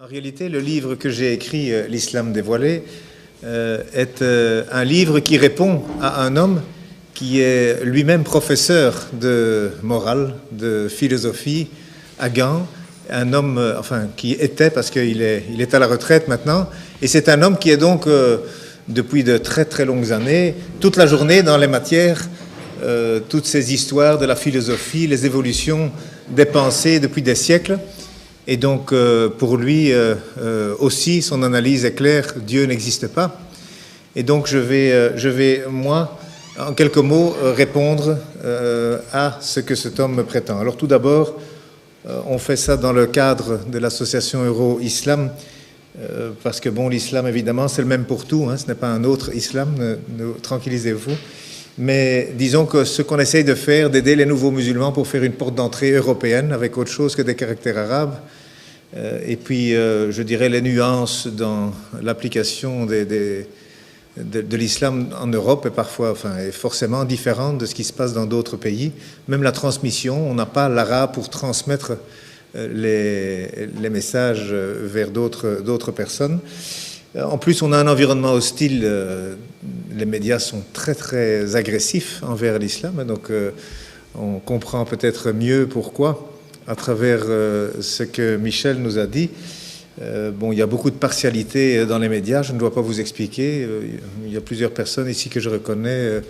En réalité, le livre que j'ai écrit, L'Islam dévoilé, est un livre qui répond à un homme qui est lui-même professeur de morale, de philosophie à Gand, un homme, qui était, parce qu'il est à la retraite maintenant, et c'est un homme qui est donc, depuis de très très longues années, toute la journée dans les matières, toutes ces histoires de la philosophie, les évolutions des pensées depuis des siècles. Et donc, pour lui aussi, son analyse est claire, Dieu n'existe pas. Et donc, je vais, moi, en quelques mots, répondre à ce que cet homme me prétend. Alors, tout d'abord, on fait ça dans le cadre de l'association Euro-Islam, parce que, bon, l'islam, évidemment, c'est le même pour tout, hein, ce n'est pas un autre islam, tranquillisez-vous. Mais disons que ce qu'on essaye de faire, d'aider les nouveaux musulmans pour faire une porte d'entrée européenne avec autre chose que des caractères arabes, et puis je dirais les nuances dans l'application de l'islam en Europe est parfois, est forcément différente de ce qui se passe dans d'autres pays. Même la transmission, on n'a pas l'arabe pour transmettre les messages vers d'autres personnes. En plus, on a un environnement hostile. Les médias sont très, très agressifs envers l'islam. Donc, on comprend peut-être mieux pourquoi à travers ce que Michel nous a dit. Bon, il y a beaucoup de partialité dans les médias. Je ne dois pas vous expliquer. Il y a plusieurs personnes ici que je reconnais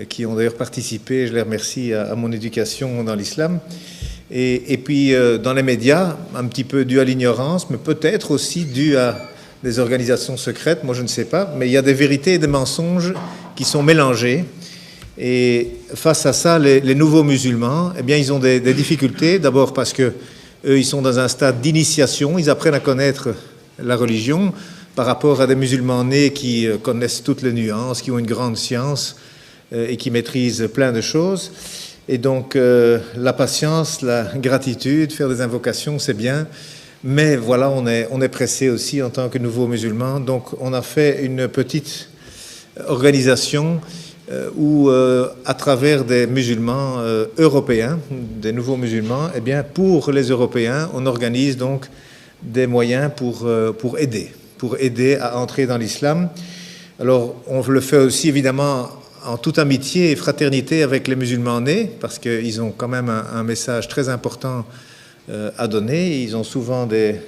qui ont d'ailleurs participé, je les remercie, à mon éducation dans l'islam. Et puis, dans les médias, un petit peu dû à l'ignorance, mais peut-être aussi dû à des organisations secrètes, moi je ne sais pas, mais il y a des vérités et des mensonges qui sont mélangés. Et face à ça, les nouveaux musulmans, eh bien, ils ont des difficultés. D'abord parce que eux, ils sont dans un stade d'initiation, ils apprennent à connaître la religion par rapport à des musulmans nés qui connaissent toutes les nuances, qui ont une grande science et qui maîtrisent plein de choses. Et donc, la patience, la gratitude, faire des invocations, c'est bien. Mais voilà, on est pressé aussi en tant que nouveaux musulmans. Donc, on a fait une petite organisation où, à travers des musulmans européens, des nouveaux musulmans, eh bien, pour les Européens, on organise donc des moyens pour aider à entrer dans l'islam. Alors, on le fait aussi, évidemment, en toute amitié et fraternité avec les musulmans nés, parce qu'ils ont quand même un message très important à donner. Ils ont souvent une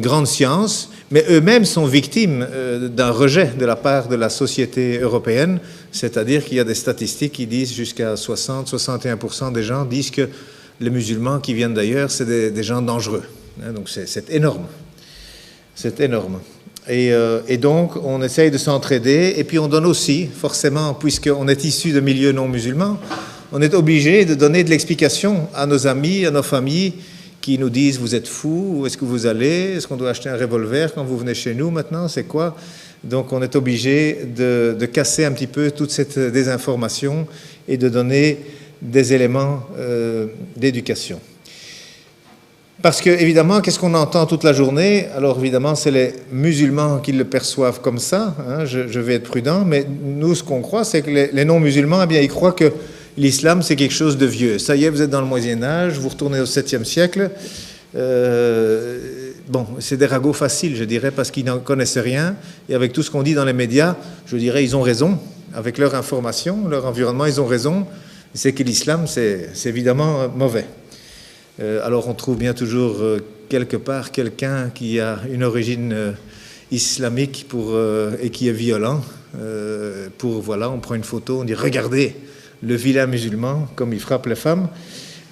grande science, mais eux-mêmes sont victimes d'un rejet de la part de la société européenne, c'est-à-dire qu'il y a des statistiques qui disent jusqu'à 60-61% des gens disent que les musulmans qui viennent d'ailleurs, c'est des gens dangereux. Donc c'est énorme. C'est énorme. Et donc, on essaye de s'entraider, et puis on donne aussi, forcément, puisqu'on est issu de milieux non musulmans, on est obligé de donner de l'explication à nos amis, à nos familles, qui nous disent « vous êtes fous, où est-ce que vous allez? Est-ce qu'on doit acheter un revolver quand vous venez chez nous maintenant? C'est quoi ?» Donc on est obligé de casser un petit peu toute cette désinformation et de donner des éléments d'éducation. Parce que, évidemment, qu'est-ce qu'on entend toute la journée? Alors, évidemment, c'est les musulmans qui le perçoivent comme ça, hein, je vais être prudent, mais nous, ce qu'on croit, c'est que les non-musulmans, eh bien, ils croient que l'islam, c'est quelque chose de vieux. Ça y est, vous êtes dans le Moyen-Âge, vous retournez au 7e siècle. Bon, c'est des ragots faciles, je dirais, parce qu'ils n'en connaissent rien. Et avec tout ce qu'on dit dans les médias, je dirais, ils ont raison. Avec leur information, leur environnement, ils ont raison. C'est que l'islam, c'est évidemment mauvais. Alors, on trouve bien toujours quelque part quelqu'un qui a une origine islamique et qui est violent. Voilà, on prend une photo, on dit « Regardez !» le vilain musulman, comme il frappe les femmes.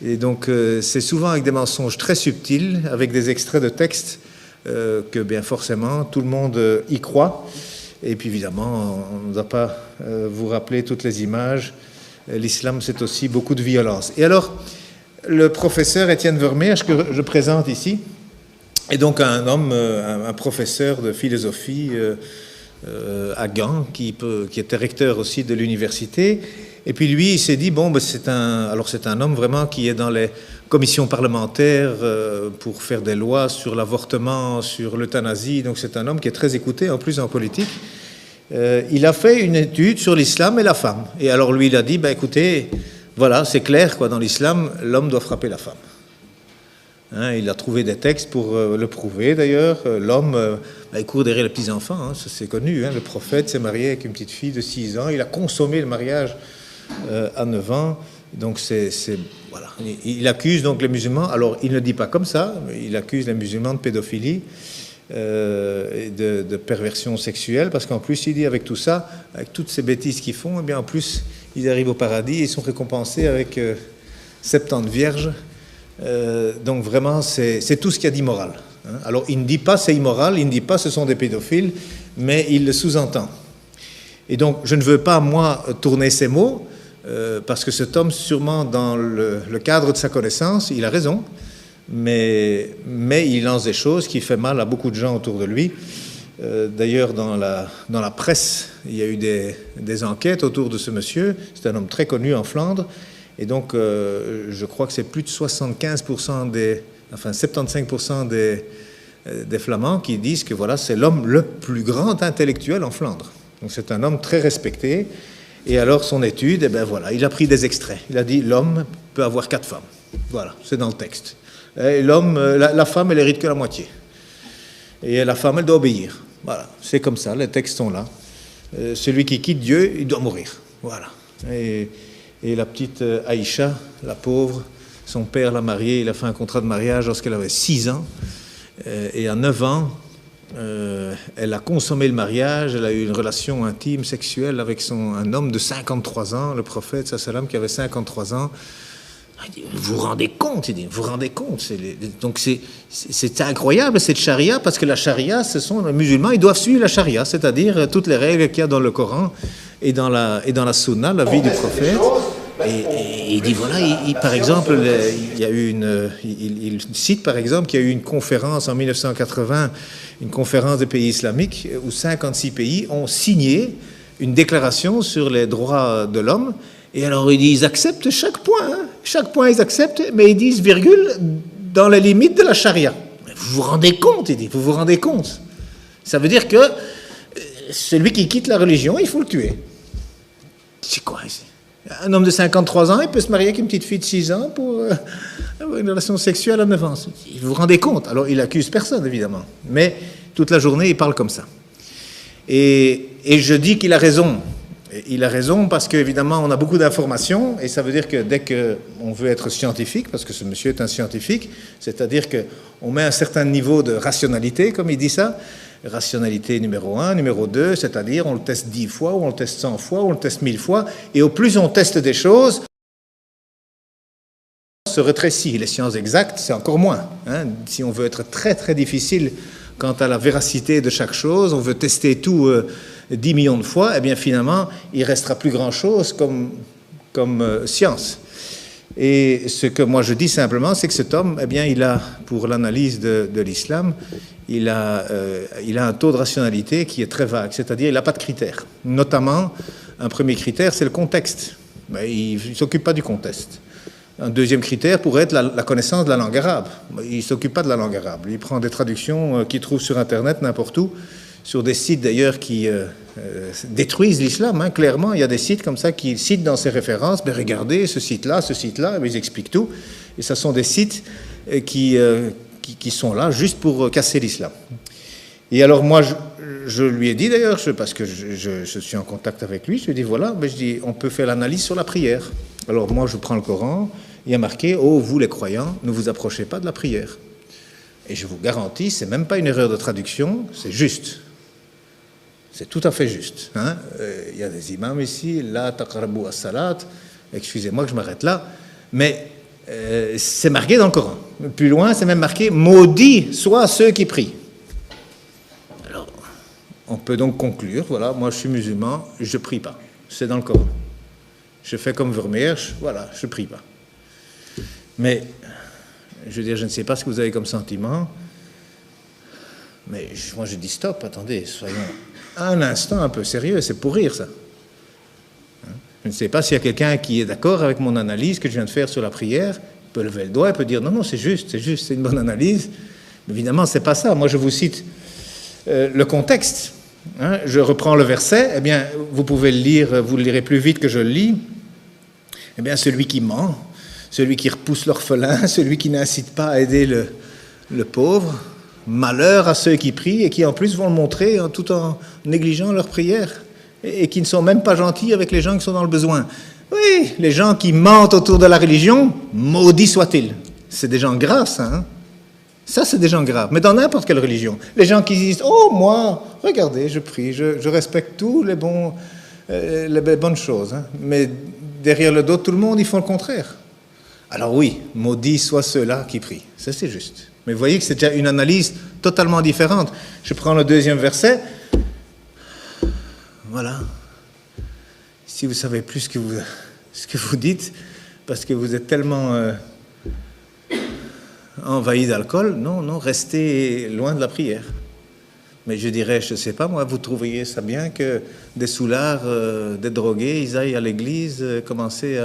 Et donc, c'est souvent avec des mensonges très subtils, avec des extraits de textes que, bien forcément, tout le monde y croit. Et puis, évidemment, on ne doit pas vous rappeler toutes les images. L'islam, c'est aussi beaucoup de violence. Et alors, le professeur Étienne Vermeersch, que je présente ici, est donc un homme, un professeur de philosophie à Gand, qui était recteur aussi de l'université. Et puis lui, il s'est dit, bon, ben c'est un homme vraiment qui est dans les commissions parlementaires pour faire des lois sur l'avortement, sur l'euthanasie. Donc c'est un homme qui est très écouté, en plus en politique. Il a fait une étude sur l'islam et la femme. Et alors lui, il a dit, ben écoutez, voilà, c'est clair, quoi, dans l'islam, l'homme doit frapper la femme. Hein, il a trouvé des textes pour le prouver d'ailleurs. L'homme, il court derrière les petits-enfants, hein, ça c'est connu. Hein, le prophète s'est marié avec une petite fille de 6 ans. Il a consommé le mariage à 9 ans. Donc voilà. Il accuse donc les musulmans. Alors il ne dit pas comme ça, mais il accuse les musulmans de pédophilie. Et de perversion sexuelle, parce qu'en plus il dit avec tout ça, avec toutes ces bêtises qu'ils font, eh bien en plus ils arrivent au paradis et ils sont récompensés avec 70 vierges. Donc vraiment c'est tout ce qu'il y a d'immoral. Hein. Alors il ne dit pas c'est immoral, il ne dit pas ce sont des pédophiles, mais il le sous-entend. Et donc je ne veux pas moi tourner ces mots, parce que cet homme, sûrement dans le cadre de sa connaissance, il a raison. Mais il lance des choses qui font mal à beaucoup de gens autour de lui. D'ailleurs, dans la presse, il y a eu des enquêtes autour de ce monsieur. C'est un homme très connu en Flandre. Et donc, je crois que c'est plus de 75% 75% des Flamands qui disent que voilà, c'est l'homme le plus grand intellectuel en Flandre. Donc, c'est un homme très respecté. Et alors, son étude, eh bien voilà, il a pris des extraits. Il a dit, l'homme peut avoir 4 femmes. Voilà, c'est dans le texte. L'homme, la femme, elle hérite que la moitié. Et la femme, elle doit obéir. Voilà, c'est comme ça, les textes sont là. Celui qui quitte Dieu, il doit mourir. Voilà. Et la petite Aïcha, la pauvre, son père l'a mariée, il a fait un contrat de mariage lorsqu'elle avait 6 ans. Et à 9 ans, elle a consommé le mariage, elle a eu une relation intime, sexuelle avec un homme de 53 ans, le prophète, sallam, qui avait 53 ans. Vous vous rendez compte, il dit, vous vous rendez compte. Donc c'est incroyable cette charia, parce que la charia, ce sont les musulmans, ils doivent suivre la charia, c'est-à-dire toutes les règles qu'il y a dans le Coran et dans la sunna, la vie du prophète. Et il dit voilà, par exemple, il y a eu il cite par exemple qu'il y a eu une conférence en 1980, une conférence des pays islamiques où 56 pays ont signé une déclaration sur les droits de l'homme. Et alors ils acceptent chaque point, hein. Chaque point ils acceptent, mais ils disent virgule dans les limites de la charia. Vous vous rendez compte, il dit, vous vous rendez compte. Ça veut dire que celui qui quitte la religion, il faut le tuer. C'est quoi ici? Un homme de 53 ans, il peut se marier avec une petite fille de 6 ans pour avoir une relation sexuelle à 9 ans. Vous vous rendez compte? Alors il accuse personne évidemment, mais toute la journée il parle comme ça. Et je dis qu'il a raison. Il a raison parce qu'évidemment, on a beaucoup d'informations et ça veut dire que dès qu'on veut être scientifique, parce que ce monsieur est un scientifique, c'est-à-dire qu'on met un certain niveau de rationalité, comme il dit ça, rationalité numéro 1, numéro 2, c'est-à-dire on le teste 10 fois, ou on le teste 100 fois, ou on le teste 1000 fois, et au plus on teste des choses, se rétrécit. Les sciences exactes, c'est encore moins. Hein. Si on veut être très très difficile quant à la véracité de chaque chose, on veut tester tout 10 millions de fois, eh bien finalement, il ne restera plus grand-chose comme science. Et ce que moi je dis simplement, c'est que cet homme, eh bien, il a, pour l'analyse de l'islam, il a un taux de rationalité qui est très vague, c'est-à-dire il n'a pas de critères. Notamment, un premier critère, c'est le contexte. Mais il ne s'occupe pas du contexte. Un deuxième critère pourrait être la connaissance de la langue arabe. Il ne s'occupe pas de la langue arabe. Il prend des traductions qu'il trouve sur Internet, n'importe où, sur des sites d'ailleurs qui détruisent l'islam. Hein. Clairement, il y a des sites comme ça qui citent dans ces références, mais regardez, ce site-là, ils expliquent tout. Et ce sont des sites qui sont là juste pour casser l'islam. Et alors moi, je lui ai dit d'ailleurs, parce que je suis en contact avec lui, je lui ai dit voilà, je dis, on peut faire l'analyse sur la prière. Alors moi, je prends le Coran, il y a marqué « Oh, vous les croyants, ne vous approchez pas de la prière ». Et je vous garantis, c'est même pas une erreur de traduction, c'est juste. C'est tout à fait juste. Hein. Il y a des imams ici, « La taqrabu as-salat », excusez-moi que je m'arrête là, mais c'est marqué dans le Coran. Plus loin, c'est même marqué « Maudits soient ceux qui prient ». Alors, on peut donc conclure, voilà, moi je suis musulman, je prie pas. C'est dans le Coran. Je fais comme Vermeersch, voilà, je ne prie pas. Mais, je veux dire, je ne sais pas ce que vous avez comme sentiment, mais moi je dis stop, attendez, soyons un instant un peu sérieux, c'est pour rire ça. Je ne sais pas s'il y a quelqu'un qui est d'accord avec mon analyse que je viens de faire sur la prière, il peut lever le doigt, il peut dire non, c'est juste, c'est une bonne analyse. Mais évidemment, ce n'est pas ça. Moi je vous cite le contexte. Hein, je reprends le verset, eh bien, vous pouvez le lire, vous le lirez plus vite que je le lis. Eh bien, celui qui ment, celui qui repousse l'orphelin, celui qui n'incite pas à aider le pauvre. Malheur à ceux qui prient et qui en plus vont le montrer tout en négligeant leurs prières et qui ne sont même pas gentils avec les gens qui sont dans le besoin. Oui, les gens qui mentent autour de la religion, maudits soient-ils. C'est des gens graves, ça, hein? Ça, c'est des gens graves, mais dans n'importe quelle religion. Les gens qui disent « Oh, moi, regardez, je prie, je respecte tous les bonnes choses. Hein. » Mais derrière le dos de tout le monde, ils font le contraire. Alors oui, maudits soient ceux-là qui prient. Ça, c'est juste. Mais vous voyez que c'est déjà une analyse totalement différente. Je prends le 2e verset. Voilà. Si vous savez plus ce que vous dites, parce que vous êtes tellement envahi d'alcool, non, restez loin de la prière. Mais je dirais, je ne sais pas, moi, vous trouveriez ça bien que des soulards, des drogués, ils aillent à l'église, commencer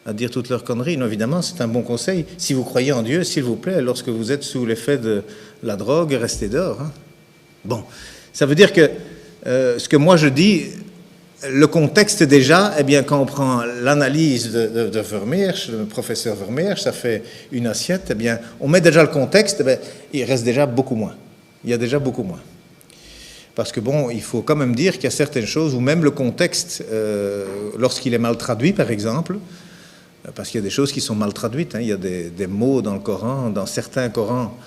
à dire toutes leurs conneries. Non, évidemment, c'est un bon conseil. Si vous croyez en Dieu, s'il vous plaît, lorsque vous êtes sous l'effet de la drogue, restez dehors. Hein. Bon, ça veut dire que ce que moi je dis, le contexte déjà, eh bien, quand on prend l'analyse de Vermeersch, le professeur Vermeersch, ça fait une assiette, eh bien, on met déjà le contexte, eh bien, il reste déjà beaucoup moins. Il y a déjà beaucoup moins. Parce que bon, il faut quand même dire qu'il y a certaines choses où même le contexte, lorsqu'il est mal traduit, par exemple, parce qu'il y a des choses qui sont mal traduites, hein, il y a des mots dans le Coran, dans certains Corans,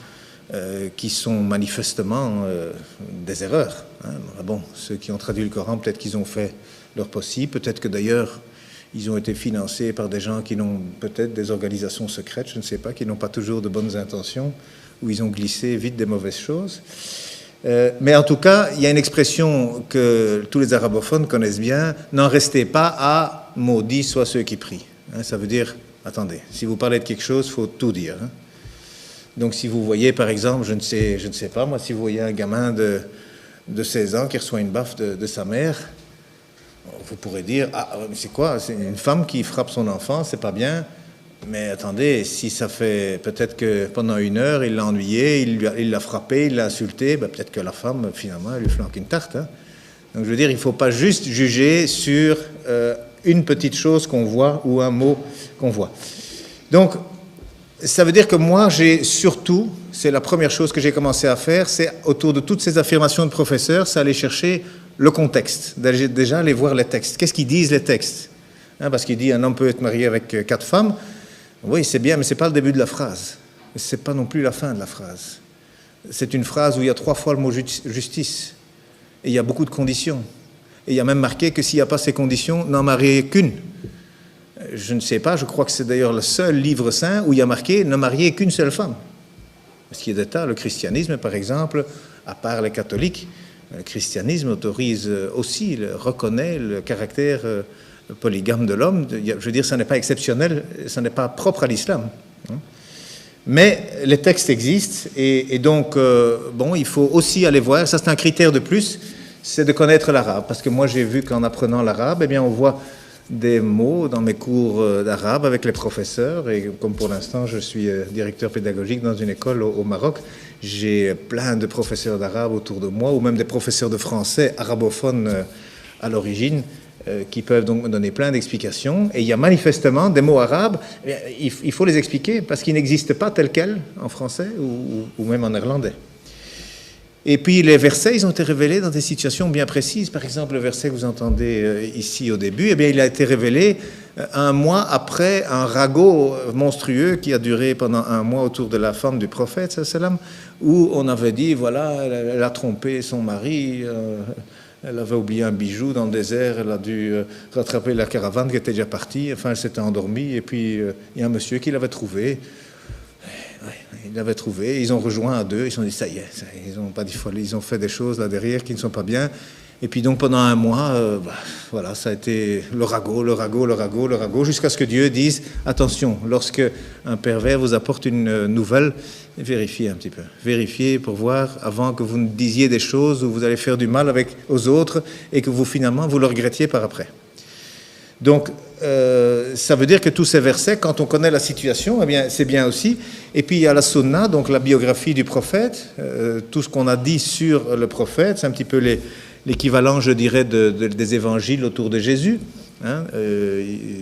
qui sont manifestement des erreurs. Hein. Bon, ceux qui ont traduit le Coran, peut-être qu'ils ont fait leur possible, peut-être que d'ailleurs, ils ont été financés par des gens qui n'ont peut-être des organisations secrètes, je ne sais pas, qui n'ont pas toujours de bonnes intentions, où ils ont glissé vite des mauvaises choses. Mais en tout cas, il y a une expression que tous les arabophones connaissent bien, n'en restez pas à maudits soient ceux qui prient. Hein, ça veut dire, attendez, si vous parlez de quelque chose, il faut tout dire. Hein. Donc si vous voyez, par exemple, je ne sais pas, moi, si vous voyez un gamin de 16 ans qui reçoit une baffe de sa mère, vous pourrez dire, ah, c'est quoi? C'est une femme qui frappe son enfant, c'est pas bien. Mais attendez, si ça fait peut-être que pendant 1 heure, il l'a ennuyé, il l'a frappé, il l'a insulté, ben peut-être que la femme, finalement, elle lui flanque une tarte. Hein. Donc je veux dire, il ne faut pas juste juger sur une petite chose qu'on voit ou un mot qu'on voit. Donc, ça veut dire que moi, j'ai surtout, c'est la première chose que j'ai commencé à faire, c'est autour de toutes ces affirmations de professeurs, c'est aller chercher le contexte, déjà aller voir les textes. Qu'est-ce qu'ils disent les textes? Hein, parce qu'il dit un homme peut être marié avec 4 femmes. Oui, c'est bien, mais ce n'est pas le début de la phrase. Ce n'est pas non plus la fin de la phrase. C'est une phrase où il y a 3 fois le mot justice. Et il y a beaucoup de conditions. Et il y a même marqué que s'il n'y a pas ces conditions, n'en mariez qu'une. Je ne sais pas, je crois que c'est d'ailleurs le seul livre saint où il y a marqué ne mariez qu'une seule femme. Parce qu'il y a des tas, le christianisme par exemple, à part les catholiques, le christianisme autorise aussi, reconnaît le caractère polygame de l'homme. Je veux dire, ça n'est pas exceptionnel, ça n'est pas propre à l'islam. Mais les textes existent et donc, bon, il faut aussi aller voir, ça c'est un critère de plus, c'est de connaître l'arabe. Parce que moi j'ai vu qu'en apprenant l'arabe, eh bien on voit des mots dans mes cours d'arabe avec les professeurs et comme pour l'instant je suis directeur pédagogique dans une école au Maroc, j'ai plein de professeurs d'arabe autour de moi ou même des professeurs de français arabophones à l'origine qui peuvent donc me donner plein d'explications et il y a manifestement des mots arabes, il faut les expliquer parce qu'ils n'existent pas tels quels en français ou même en néerlandais. Et puis les versets, ils ont été révélés dans des situations bien précises. Par exemple, le verset que vous entendez ici au début, eh bien, il a été révélé 1 mois après un ragot monstrueux qui a duré pendant 1 mois autour de la femme du prophète, où on avait dit, voilà, elle a trompé son mari, elle avait oublié un bijou dans le désert, elle a dû rattraper la caravane qui était déjà partie, enfin, elle s'était endormie, et puis il y a un monsieur qui l'avait trouvée. Ils l'avaient trouvé, ils ont rejoint à 2, ils se sont dit ça y est, ils ont pas dit folie, ils ont fait des choses là derrière qui ne sont pas bien. Et puis donc pendant 1 mois, voilà, ça a été le ragot, jusqu'à ce que Dieu dise attention, lorsque un pervers vous apporte une nouvelle, vérifiez un petit peu, vérifiez pour voir avant que vous ne disiez des choses où vous allez faire du mal aux autres et que vous finalement vous le regrettiez par après. Donc, ça veut dire que tous ces versets, quand on connaît la situation, eh bien, c'est bien aussi. Et puis, il y a la sunna, donc la biographie du prophète, tout ce qu'on a dit sur le prophète, c'est un petit peu l'équivalent, je dirais, des évangiles autour de Jésus. Hein,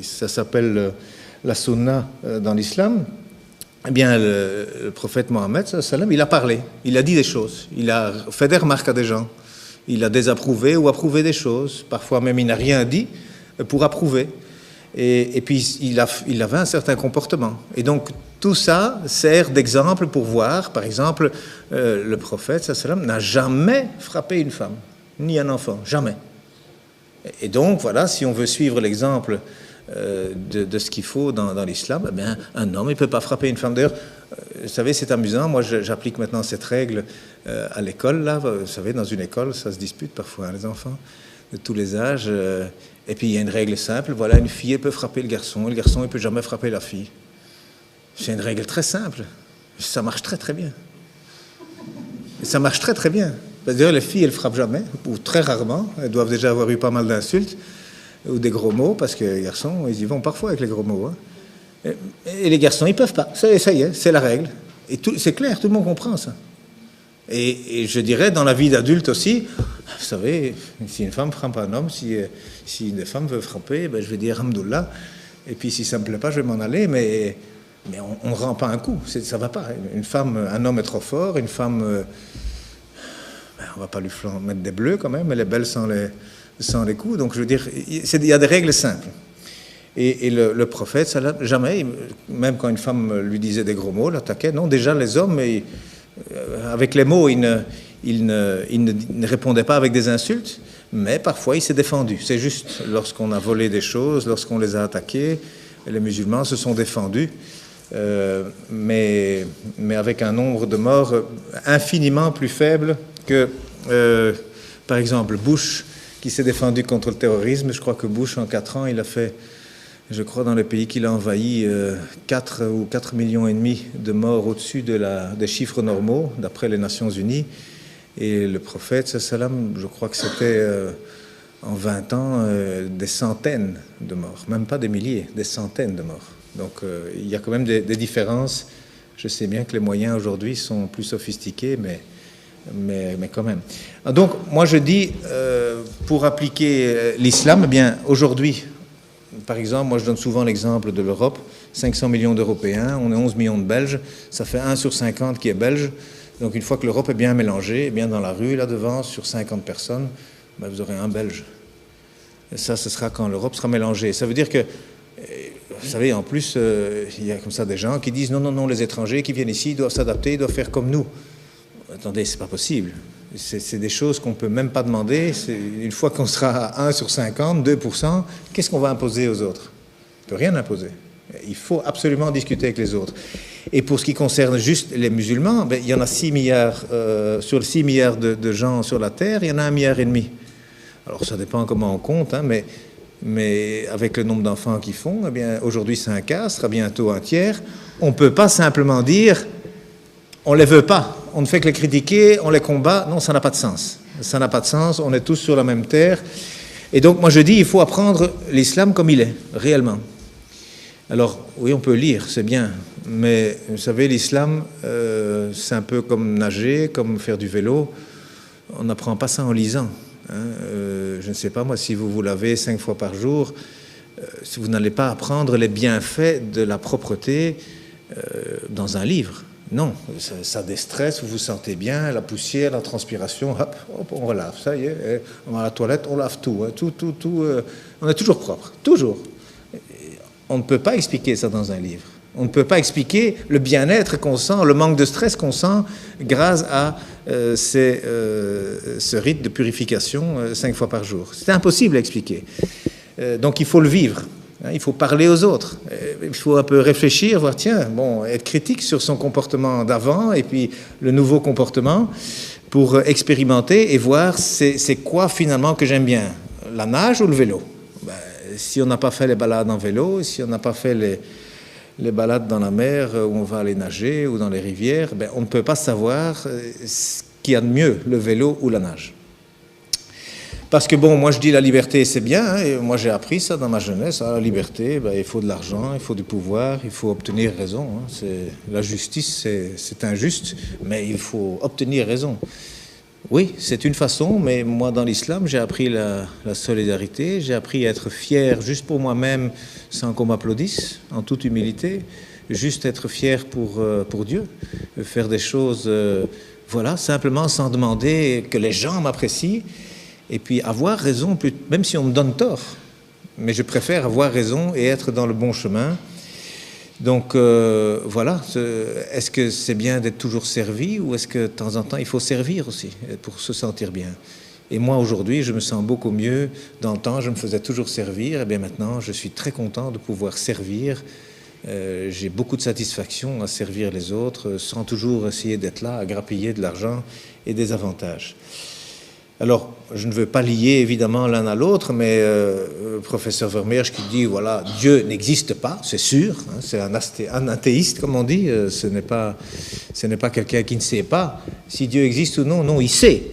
ça s'appelle la sunna dans l'islam, eh bien, le prophète Mohammed, il a parlé, il a dit des choses, il a fait des remarques à des gens, il a désapprouvé ou approuvé des choses, parfois même il n'a rien dit pour approuver. Et puis il avait un certain comportement. Et donc tout ça sert d'exemple pour voir, par exemple, le prophète n'a jamais frappé une femme, ni un enfant, jamais. Et donc voilà, si on veut suivre l'exemple de ce qu'il faut dans l'islam, eh bien, un homme, il ne peut pas frapper une femme. D'ailleurs, vous savez, c'est amusant, moi j'applique maintenant cette règle à l'école, là, vous savez, dans une école, ça se dispute parfois, hein, les enfants de tous les âges, et puis il y a une règle simple, voilà, une fille, elle peut frapper le garçon, il ne peut jamais frapper la fille. C'est une règle très simple, ça marche très très bien. Ça marche très très bien. D'ailleurs, les filles, elles ne frappent jamais, ou très rarement, elles doivent déjà avoir eu pas mal d'insultes, ou des gros mots, parce que les garçons, ils y vont parfois avec les gros mots. Hein. Et les garçons, ils ne peuvent pas. Ça y est, c'est la règle. Et c'est clair, tout le monde comprend ça. Et je dirais, dans la vie d'adulte aussi, vous savez, si une femme frappe un homme, si une femme veut frapper, ben je vais dire Hamdoullah. Et puis si ça ne me plaît pas, je vais m'en aller, mais on ne rend pas un coup. Ça ne va pas. Une femme, un homme est trop fort, une femme, on ne va pas lui mettre des bleus quand même, elle est belle sans les coups. Donc je veux dire, il y a des règles simples. Et le prophète, ça jamais, même quand une femme lui disait des gros mots, l'attaquait. Non, déjà les hommes, avec les mots, il ne répondait pas avec des insultes, mais parfois il s'est défendu. C'est juste lorsqu'on a volé des choses, lorsqu'on les a attaqués, les musulmans se sont défendus, mais avec un nombre de morts infiniment plus faible que, par exemple, Bush, qui s'est défendu contre le terrorisme. Je crois que Bush, en 4 ans, il a fait, je crois, dans les pays qu'il a envahis, 4 ou 4,5 millions de morts au-dessus des chiffres normaux, d'après les Nations Unies. Et le prophète, je crois que c'était en 20 ans des centaines de morts, même pas des milliers, des centaines de morts. Donc il y a quand même des différences. Je sais bien que les moyens aujourd'hui sont plus sophistiqués, mais quand même. Donc moi je dis, pour appliquer l'islam, eh bien aujourd'hui, par exemple, moi je donne souvent l'exemple de l'Europe, 500 millions d'Européens, on est 11 millions de Belges, ça fait 1 sur 50 qui est belge. Donc une fois que l'Europe est bien mélangée, eh bien dans la rue, là devant, sur 50 personnes, ben, vous aurez un Belge. Et ça, ce sera quand l'Europe sera mélangée. Ça veut dire que, vous savez, en plus, il y a comme ça des gens qui disent non, les étrangers qui viennent ici, ils doivent s'adapter, ils doivent faire comme nous. Attendez, c'est pas possible. C'est des choses qu'on ne peut même pas demander. Une fois qu'on sera à 1 sur 50, 2%, qu'est-ce qu'on va imposer aux autres? On ne peut rien imposer. Il faut absolument discuter avec les autres. Et pour ce qui concerne juste les musulmans, ben, il y en a 6 milliards, sur 6 milliards de gens sur la Terre, il y en a 1,5 milliard. Alors ça dépend comment on compte, hein, mais avec le nombre d'enfants qu'ils font, eh bien, aujourd'hui c'est un quart, ce sera bientôt un tiers. On ne peut pas simplement dire on ne les veut pas, on ne fait que les critiquer, on les combat. Non, ça n'a pas de sens. Ça n'a pas de sens, on est tous sur la même terre. Et donc moi je dis, il faut apprendre l'islam comme il est, réellement. Alors, oui, on peut lire, c'est bien, mais vous savez, l'islam, c'est un peu comme nager, comme faire du vélo. On n'apprend pas ça en lisant. Hein. Je ne sais pas, moi, si vous vous lavez 5 fois par jour, si vous n'allez pas apprendre les bienfaits de la propreté dans un livre. Non, ça déstresse, vous vous sentez bien, la poussière, la transpiration, hop, on relave, ça y est, on va à la toilette, on lave tout, hein, tout, on est toujours propre, toujours. On ne peut pas expliquer ça dans un livre. On ne peut pas expliquer le bien-être qu'on sent, le manque de stress qu'on sent grâce à ce rite de purification 5 fois par jour. C'est impossible à expliquer. Donc il faut le vivre. Hein, il faut parler aux autres. Il faut un peu réfléchir, voir, tiens, bon, être critique sur son comportement d'avant et puis le nouveau comportement pour expérimenter et voir c'est quoi finalement que j'aime bien, la nage ou le vélo. Si on n'a pas fait les balades en vélo, si on n'a pas fait les balades dans la mer où on va aller nager ou dans les rivières, ben on ne peut pas savoir ce qu'il y a de mieux, le vélo ou la nage. Parce que bon, moi je dis la liberté c'est bien, hein, et moi j'ai appris ça dans ma jeunesse, hein, la liberté, ben, il faut de l'argent, il faut du pouvoir, il faut obtenir raison. Hein, la justice c'est injuste, mais il faut obtenir raison. Oui, c'est une façon, mais moi dans l'islam, j'ai appris la solidarité, j'ai appris à être fier juste pour moi-même sans qu'on m'applaudisse, en toute humilité, juste être fier pour Dieu, faire des choses, voilà, simplement sans demander que les gens m'apprécient, et puis avoir raison, même si on me donne tort, mais je préfère avoir raison et être dans le bon chemin. Donc voilà, est-ce que c'est bien d'être toujours servi ou est-ce que de temps en temps il faut servir aussi pour se sentir bien? Et moi aujourd'hui je me sens beaucoup mieux. Dans le temps je me faisais toujours servir, et bien maintenant je suis très content de pouvoir servir. J'ai beaucoup de satisfaction à servir les autres sans toujours essayer d'être là, à grappiller de l'argent et des avantages. Alors, je ne veux pas lier évidemment l'un à l'autre, mais professeur Vermeersch qui dit, voilà, Dieu n'existe pas, c'est sûr, hein, c'est un athéiste comme on dit, ce n'est pas quelqu'un qui ne sait pas si Dieu existe ou non, non, il sait,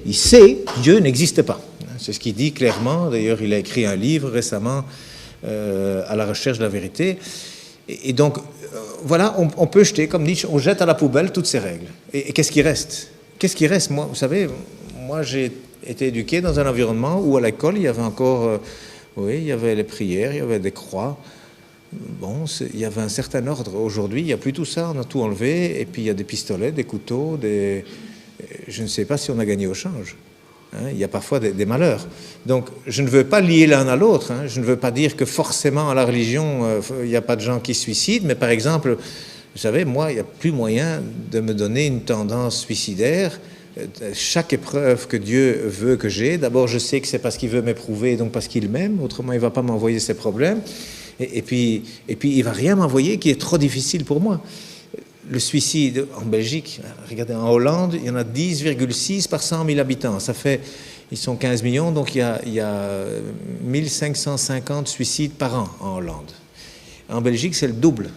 Dieu n'existe pas. C'est ce qu'il dit clairement, d'ailleurs il a écrit un livre récemment à la recherche de la vérité, et donc voilà, on peut jeter, comme Nietzsche, on jette à la poubelle toutes ces règles. Et qu'est-ce qui reste? Qu'est-ce qui reste? Moi, vous savez, moi j'ai été éduqué dans un environnement où à l'école il y avait encore, oui, il y avait les prières, il y avait des croix. Bon, il y avait un certain ordre. Aujourd'hui, il n'y a plus tout ça, on a tout enlevé, et puis il y a des pistolets, des couteaux, je ne sais pas si on a gagné au change. Hein, il y a parfois des malheurs. Donc, je ne veux pas lier l'un à l'autre. Hein, je ne veux pas dire que forcément à la religion, il n'y a pas de gens qui se suicident, mais par exemple, vous savez, moi, il n'y a plus moyen de me donner une tendance suicidaire. Chaque épreuve que Dieu veut que j'ai, d'abord je sais que c'est parce qu'il veut m'éprouver, donc parce qu'il m'aime, autrement il ne va pas m'envoyer ses problèmes, et puis il ne va rien m'envoyer qui est trop difficile pour moi. Le suicide en Belgique, regardez, en Hollande, il y en a 10,6 par 100 000 habitants, ça fait, ils sont 15 millions, donc il y a 1550 suicides par an en Hollande. En Belgique, c'est le double.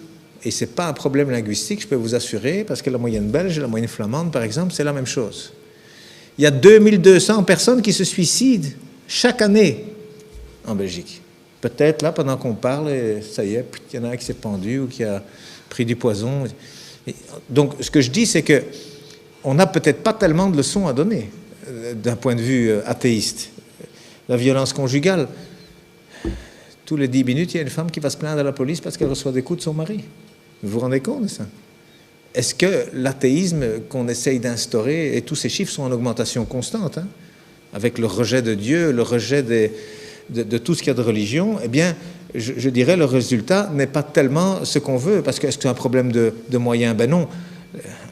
Et ce n'est pas un problème linguistique, je peux vous assurer, parce que la moyenne belge et la moyenne flamande, par exemple, c'est la même chose. Il y a 2200 personnes qui se suicident chaque année en Belgique. Peut-être là, pendant qu'on parle, ça y est, il y en a un qui s'est pendu ou qui a pris du poison. Donc, ce que je dis, c'est qu'on n'a peut-être pas tellement de leçons à donner d'un point de vue athéiste. La violence conjugale, tous les 10 minutes, il y a une femme qui va se plaindre à la police parce qu'elle reçoit des coups de son mari. Vous vous rendez compte de ça? Est-ce que l'athéisme qu'on essaye d'instaurer, et tous ces chiffres sont en augmentation constante, hein, avec le rejet de Dieu, le rejet de tout ce qu'il y a de religion, eh bien, je dirais le résultat n'est pas tellement ce qu'on veut, parce que est-ce que c'est un problème de moyens? Ben non.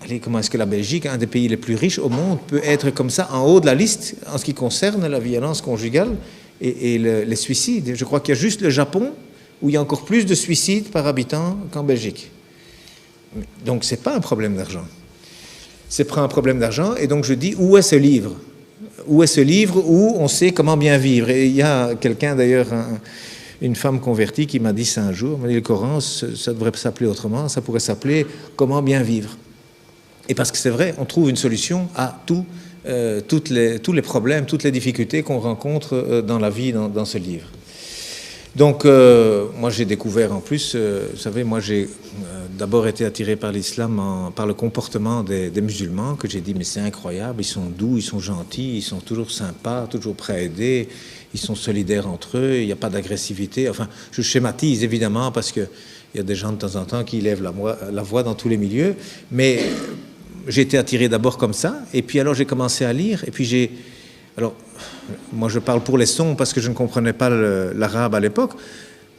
Allez, comment est-ce que la Belgique, un des pays les plus riches au monde, peut être comme ça en haut de la liste en ce qui concerne la violence conjugale et les suicides? Je crois qu'il y a juste le Japon où il y a encore plus de suicides par habitant qu'en Belgique. Donc, ce n'est pas un problème d'argent. C'est pas un problème d'argent, et donc je dis, où est ce livre? Où est ce livre où on sait comment bien vivre? Et il y a quelqu'un, d'ailleurs, une femme convertie, qui m'a dit ça un jour, m'a dit, le Coran, ça devrait s'appeler autrement, ça pourrait s'appeler « Comment bien vivre ». Et parce que c'est vrai, on trouve une solution à tous les problèmes, toutes les difficultés qu'on rencontre dans la vie, dans ce livre. Donc, moi j'ai découvert en plus, vous savez, moi j'ai d'abord été attiré par l'islam, par le comportement des musulmans, que j'ai dit, mais c'est incroyable, ils sont doux, ils sont gentils, ils sont toujours sympas, toujours prêts à aider, ils sont solidaires entre eux, il n'y a pas d'agressivité. Enfin, je schématise évidemment, parce qu'il y a des gens de temps en temps qui lèvent la voix dans tous les milieux, mais j'ai été attiré d'abord comme ça, et puis alors j'ai commencé à lire, et puis alors, moi je parle pour les sons parce que je ne comprenais pas l'arabe à l'époque,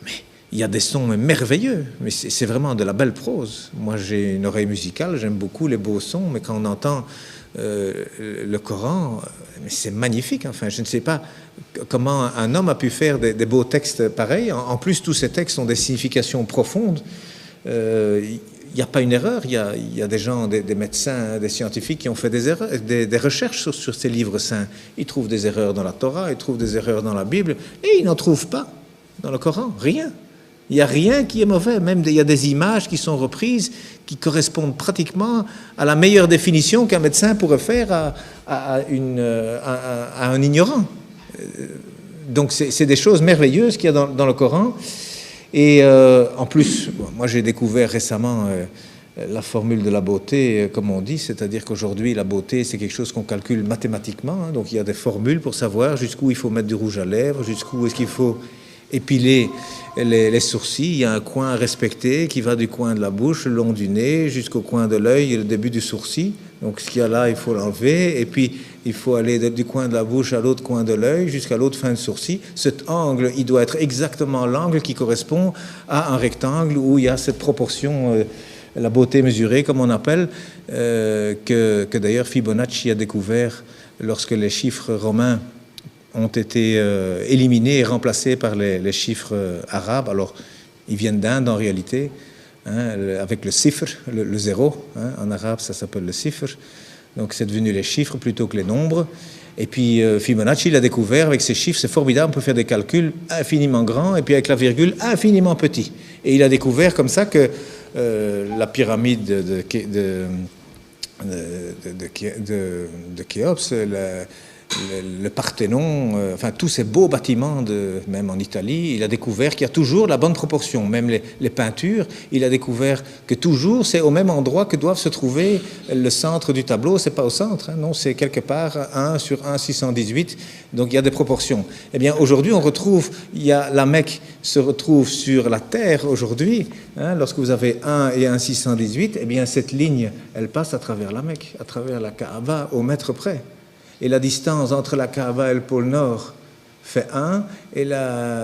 mais il y a des sons merveilleux, mais c'est vraiment de la belle prose. Moi j'ai une oreille musicale, j'aime beaucoup les beaux sons, mais quand on entend le Coran, c'est magnifique. Enfin, je ne sais pas comment un homme a pu faire des beaux textes pareils. En plus, tous ces textes ont des significations profondes. Il n'y a pas une erreur, il y a des gens, des médecins, des scientifiques qui ont fait des erreurs, des recherches sur ces livres saints. Ils trouvent des erreurs dans la Torah, ils trouvent des erreurs dans la Bible, et ils n'en trouvent pas dans le Coran, rien. Il n'y a rien qui est mauvais, même il y a des images qui sont reprises, qui correspondent pratiquement à la meilleure définition qu'un médecin pourrait faire à un ignorant. Donc c'est des choses merveilleuses qu'il y a dans le Coran. Et en plus, moi j'ai découvert récemment la formule de la beauté, comme on dit, c'est-à-dire qu'aujourd'hui, la beauté, c'est quelque chose qu'on calcule mathématiquement. Hein, donc il y a des formules pour savoir jusqu'où il faut mettre du rouge à lèvres, jusqu'où est-ce qu'il faut épiler les sourcils. Il y a un coin à respecter qui va du coin de la bouche, le long du nez, jusqu'au coin de l'œil et le début du sourcil. Donc ce qu'il y a là, il faut l'enlever. Et puis, il faut aller du coin de la bouche à l'autre coin de l'œil, jusqu'à l'autre fin de sourcil. Cet angle, il doit être exactement l'angle qui correspond à un rectangle où il y a cette proportion, la beauté mesurée, comme on appelle, que d'ailleurs Fibonacci a découvert lorsque les chiffres romains ont été éliminés et remplacés par les chiffres arabes. Alors, ils viennent d'Inde en réalité, hein, avec le cifre, le zéro. Hein, en arabe, ça s'appelle le cifre. Donc, c'est devenu les chiffres plutôt que les nombres. Et puis, Fibonacci l'a découvert avec ces chiffres. C'est formidable, on peut faire des calculs infiniment grands et puis avec la virgule infiniment petit. Et il a découvert comme ça que la pyramide de Khéops, le Parthénon, enfin tous ces beaux bâtiments, même en Italie, il a découvert qu'il y a toujours la bonne proportion. Même les peintures, il a découvert que toujours c'est au même endroit que doivent se trouver le centre du tableau. C'est pas au centre, hein, non, c'est quelque part 1 sur 1 618. Donc il y a des proportions. Eh bien aujourd'hui on retrouve, la Mecque se retrouve sur la terre aujourd'hui. Hein, lorsque vous avez 1 et 1 618, eh bien cette ligne, elle passe à travers la Mecque, à travers la Kaaba au mètre près. Et la distance entre la Kaaba et le pôle Nord fait 1, et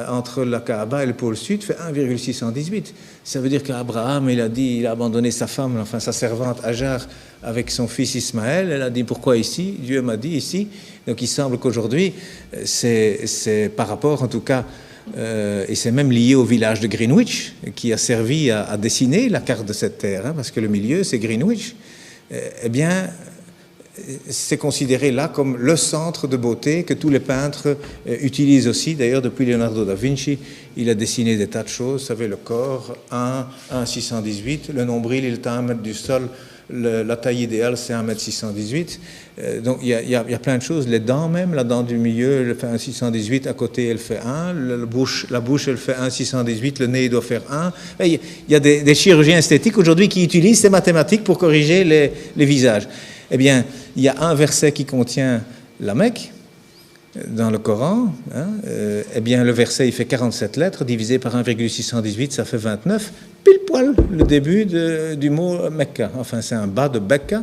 entre la Kaaba et le pôle Sud fait 1,618. Ça veut dire qu'Abraham, il a abandonné sa femme, enfin sa servante Hajar, avec son fils Ismaël. Elle a dit, pourquoi ici? Dieu m'a dit ici. Donc il semble qu'aujourd'hui, c'est par rapport en tout cas, et c'est même lié au village de Greenwich, qui a servi à dessiner la carte de cette terre, hein, parce que le milieu, c'est Greenwich. Eh bien, c'est considéré là comme le centre de beauté que tous les peintres utilisent aussi. D'ailleurs, depuis Leonardo da Vinci, il a dessiné des tas de choses. Vous savez, le corps, 1,618. Le nombril, il est à 1 mètre du sol. La taille idéale, c'est 1,618 m. Donc, il y a plein de choses. Les dents même, la dent du milieu, elle fait 1,618. À côté, elle fait 1. La bouche, elle fait 1,618. Le nez, il doit faire 1. Il y a des chirurgiens esthétiques aujourd'hui qui utilisent ces mathématiques pour corriger les visages. Eh bien, il y a un verset qui contient la Mecque dans le Coran. Hein, eh bien, le verset, il fait 47 lettres, divisé par 1,618, ça fait 29. Pile poil le début du mot Mecca. Enfin, c'est un bas de Becca,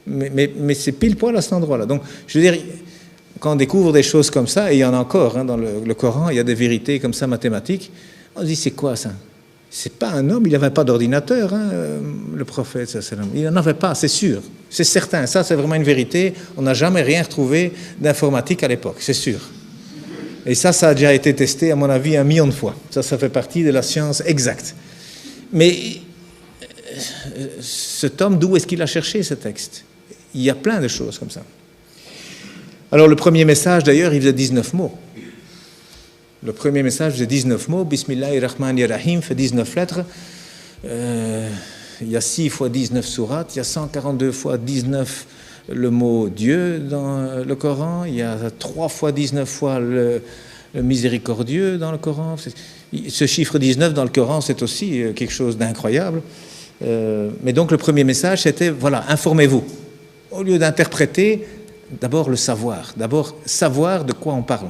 mais c'est pile poil à cet endroit-là. Donc, je veux dire, quand on découvre des choses comme ça, et il y en a encore hein, dans le Coran, il y a des vérités comme ça mathématiques, on se dit, c'est quoi ça? C'est pas un homme, il n'avait pas d'ordinateur, hein, le prophète, il n'en avait pas, c'est sûr, c'est certain, ça c'est vraiment une vérité, on n'a jamais rien retrouvé d'informatique à l'époque, c'est sûr. Et ça a déjà été testé, à mon avis, 1 million de fois. Ça fait partie de la science exacte. Mais cet homme, d'où est-ce qu'il a cherché ce texte? Il y a plein de choses comme ça. Alors le premier message, d'ailleurs, il faisait 19 mots. Le premier message faisait 19 mots, Bismillahirrahmanirrahim, fait 19 lettres. Il y a 6 fois 19 sourates, il y a 142 fois 19 le mot Dieu dans le Coran, il y a 3 fois 19 fois le miséricordieux dans le Coran. Ce chiffre 19 dans le Coran, c'est aussi quelque chose d'incroyable. Mais donc le premier message, c'était, voilà, informez-vous. Au lieu d'interpréter, d'abord le savoir. D'abord savoir de quoi on parle.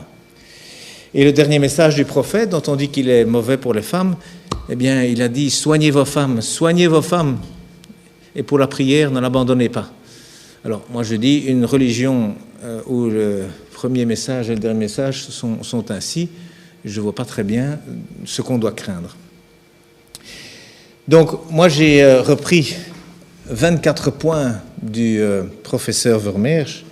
Et le dernier message du prophète, dont on dit qu'il est mauvais pour les femmes, eh bien, il a dit « Soignez vos femmes, et pour la prière, ne l'abandonnez pas. » Alors, moi je dis, une religion où le premier message et le dernier message sont ainsi, je ne vois pas très bien ce qu'on doit craindre. Donc, moi j'ai repris 24 points du professeur Vermeersch,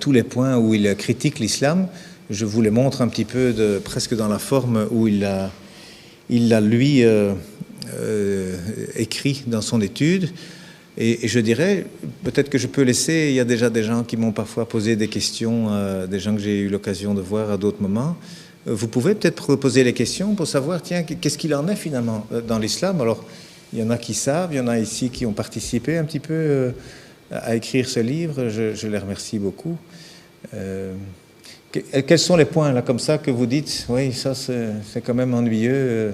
tous les points où il critique l'islam. Je vous les montre un petit peu presque dans la forme où il l'a lui écrit dans son étude. Et je dirais, peut-être que je peux laisser, il y a déjà des gens qui m'ont parfois posé des questions, des gens que j'ai eu l'occasion de voir à d'autres moments. Vous pouvez peut-être poser les questions pour savoir, tiens, qu'est-ce qu'il en est finalement dans l'islam. Alors, il y en a qui savent, il y en a ici qui ont participé un petit peu à écrire ce livre. Je les remercie beaucoup. Quels sont les points là comme ça que vous dites, oui, ça c'est quand même ennuyeux,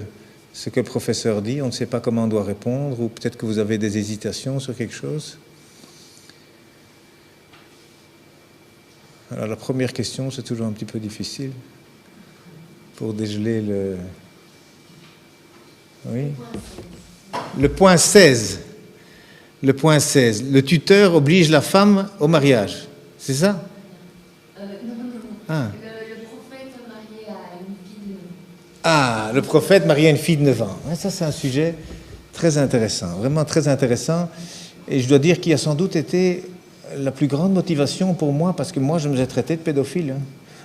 ce que le professeur dit, on ne sait pas comment on doit répondre, ou peut-être que vous avez des hésitations sur quelque chose. Alors la première question, c'est toujours un petit peu difficile pour dégeler le... Oui. Le point 16. Le point 16. Le tuteur oblige la femme au mariage. C'est ça? Non. Ah. Le prophète marié à une fille de 9 ans. Ah, le prophète marié à une fille de 9 ans. Ça, c'est un sujet très intéressant, vraiment très intéressant. Et je dois dire qu'il a sans doute été la plus grande motivation pour moi, parce que moi, je me suis traité de pédophile,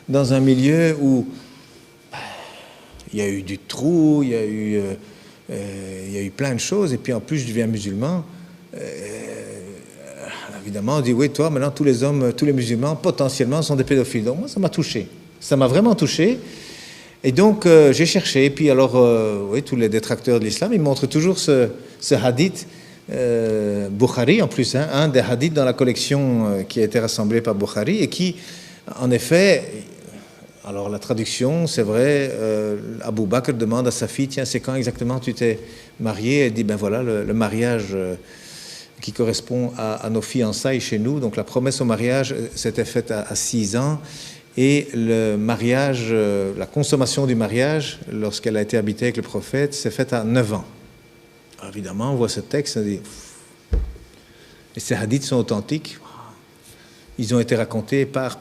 dans un milieu où il y a eu du trou, il y a eu plein de choses, et puis en plus, je deviens musulman. Évidemment, on dit, oui, toi, maintenant, tous les hommes, tous les musulmans, potentiellement, sont des pédophiles. Donc, moi, ça m'a touché. Ça m'a vraiment touché. Et donc, j'ai cherché. Et puis, alors, oui, tous les détracteurs de l'islam, ils montrent toujours ce hadith Bukhari, en plus, un des hadiths dans la collection qui a été rassemblée par Bukhari, et qui, en effet, alors la traduction, c'est vrai, Abu Bakr demande à sa fille, tiens, c'est quand exactement tu t'es mariée? Elle dit, ben voilà, le mariage qui correspond à nos fiançailles chez nous. Donc la promesse au mariage s'était faite à 6 ans, et le mariage, la consommation du mariage, lorsqu'elle a été habitée avec le prophète, s'est faite à 9 ans. Alors, évidemment, on voit ce texte, on dit, et ces hadiths sont authentiques. Ils ont été racontés par.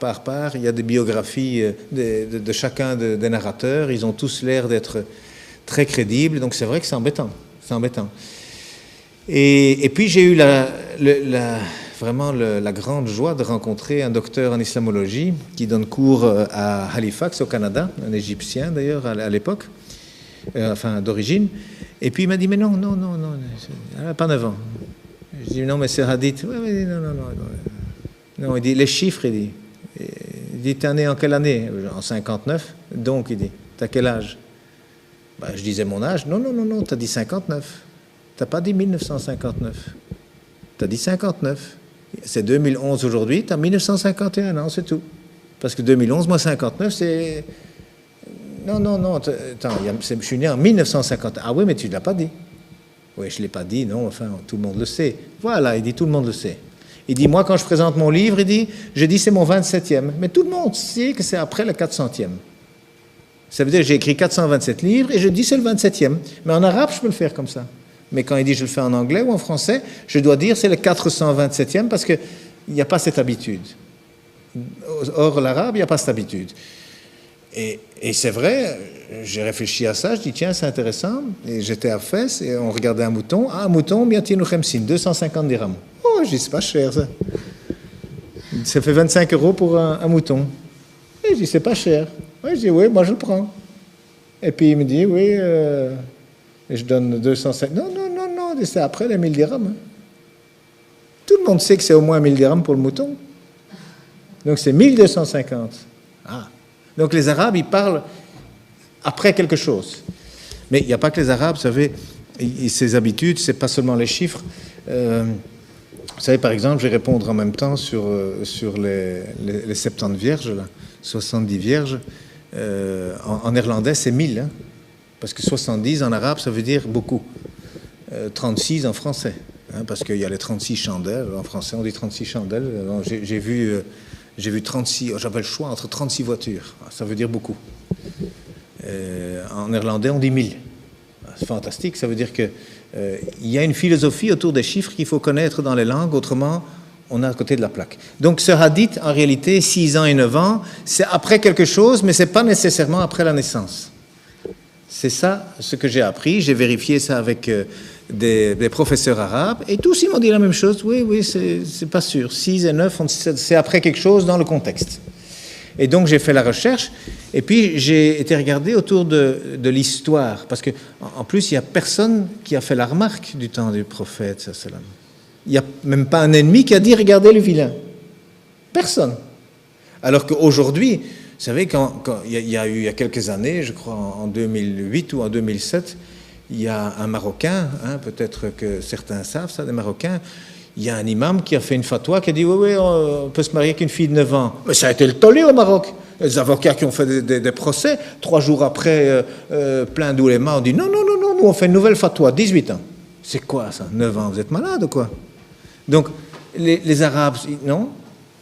Il y a des biographies de chacun des narrateurs. Ils ont tous l'air d'être très crédibles. Donc c'est vrai que c'est embêtant. C'est embêtant. Et puis j'ai eu vraiment la grande joie de rencontrer un docteur en islamologie qui donne cours à Halifax, au Canada, un Égyptien d'ailleurs à l'époque, enfin d'origine. Et puis il m'a dit, mais non, elle n'a pas 9 ans. Je dis, non, mais c'est hadith. Oui, non. Non, il dit, les chiffres, il dit, t'es né en quelle année? En 59. Donc, il dit, t'as quel âge? Ben, je disais mon âge. Non, t'as dit 59. T'as pas dit 1959. T'as dit 59. C'est 2011 aujourd'hui, t'as 1951 ans, c'est tout. Parce que 2011, moi 59, c'est... Non, attends, je suis né en 1950. Ah oui, mais tu ne l'as pas dit. Oui, je ne l'ai pas dit, non, enfin, tout le monde le sait. Voilà, il dit, tout le monde le sait. Il dit, moi, quand je présente mon livre, je dis, c'est mon 27e. Mais tout le monde sait que c'est après le 400e. Ça veut dire que j'ai écrit 427 livres et je dis, c'est le 27e. Mais en arabe, je peux le faire comme ça. Mais quand il dit, je le fais en anglais ou en français, je dois dire, c'est le 427e parce qu'il n'y a pas cette habitude. Or, l'arabe, il n'y a pas cette habitude. Et c'est vrai, j'ai réfléchi à ça, je dis tiens, c'est intéressant. Et j'étais à Fès et on regardait un mouton. Ah, un mouton, bien tinu khemsin, 250 dirhams. Oh, je dis c'est pas cher ça. Ça fait 25 € pour un mouton. Et je dis c'est pas cher. Oui, je dis oui, moi je le prends. Et puis il me dit oui, et je donne 250. Non, c'est après les 1000 dirhams. Tout le monde sait que c'est au moins 1000 dirhams pour le mouton. Donc c'est 1250. Ah. Donc les Arabes, ils parlent après quelque chose. Mais il n'y a pas que les Arabes, vous savez, ces habitudes, c'est pas seulement les chiffres. Vous savez, par exemple, je vais répondre en même temps sur les 70 vierges, là, 70 vierges. En néerlandais, c'est 1000, hein, parce que 70 en arabe, ça veut dire beaucoup. 36 en français, hein, parce qu'il y a les 36 chandelles. En français, on dit 36 chandelles. J'ai vu 36, j'avais le choix entre 36 voitures. Ça veut dire beaucoup. En néerlandais, on dit 1000. C'est fantastique, ça veut dire qu'il y a une philosophie autour des chiffres qu'il faut connaître dans les langues, autrement, on est à côté de la plaque. Donc ce hadith, en réalité, 6 ans et 9 ans, c'est après quelque chose, mais ce n'est pas nécessairement après la naissance. C'est ça ce que j'ai appris. J'ai vérifié ça avec des professeurs arabes, et tous ils m'ont dit la même chose. Oui, c'est pas sûr. 6 et 9, c'est après quelque chose dans le contexte. Et donc j'ai fait la recherche, et puis j'ai été regarder autour de l'histoire, parce qu'en plus il n'y a personne qui a fait la remarque du temps du prophète. Il n'y a même pas un ennemi qui a dit regardez le vilain. Personne. Alors qu'aujourd'hui, vous savez, quand il y a eu il y a quelques années, je crois en 2008 ou en 2007, il y a un Marocain, hein, peut-être que certains savent ça, des Marocains, Il y a un imam qui a fait une fatwa qui a dit « Oui, on peut se marier avec une fille de 9 ans ». Mais ça a été le tollé au Maroc. Les avocats qui ont fait des procès, 3 jours après, plein d'oulémas ont dit « Non, nous on fait une nouvelle fatwa, 18 ans ». C'est quoi ça, 9 ans, vous êtes malade ou quoi? Donc, les Arabes, non,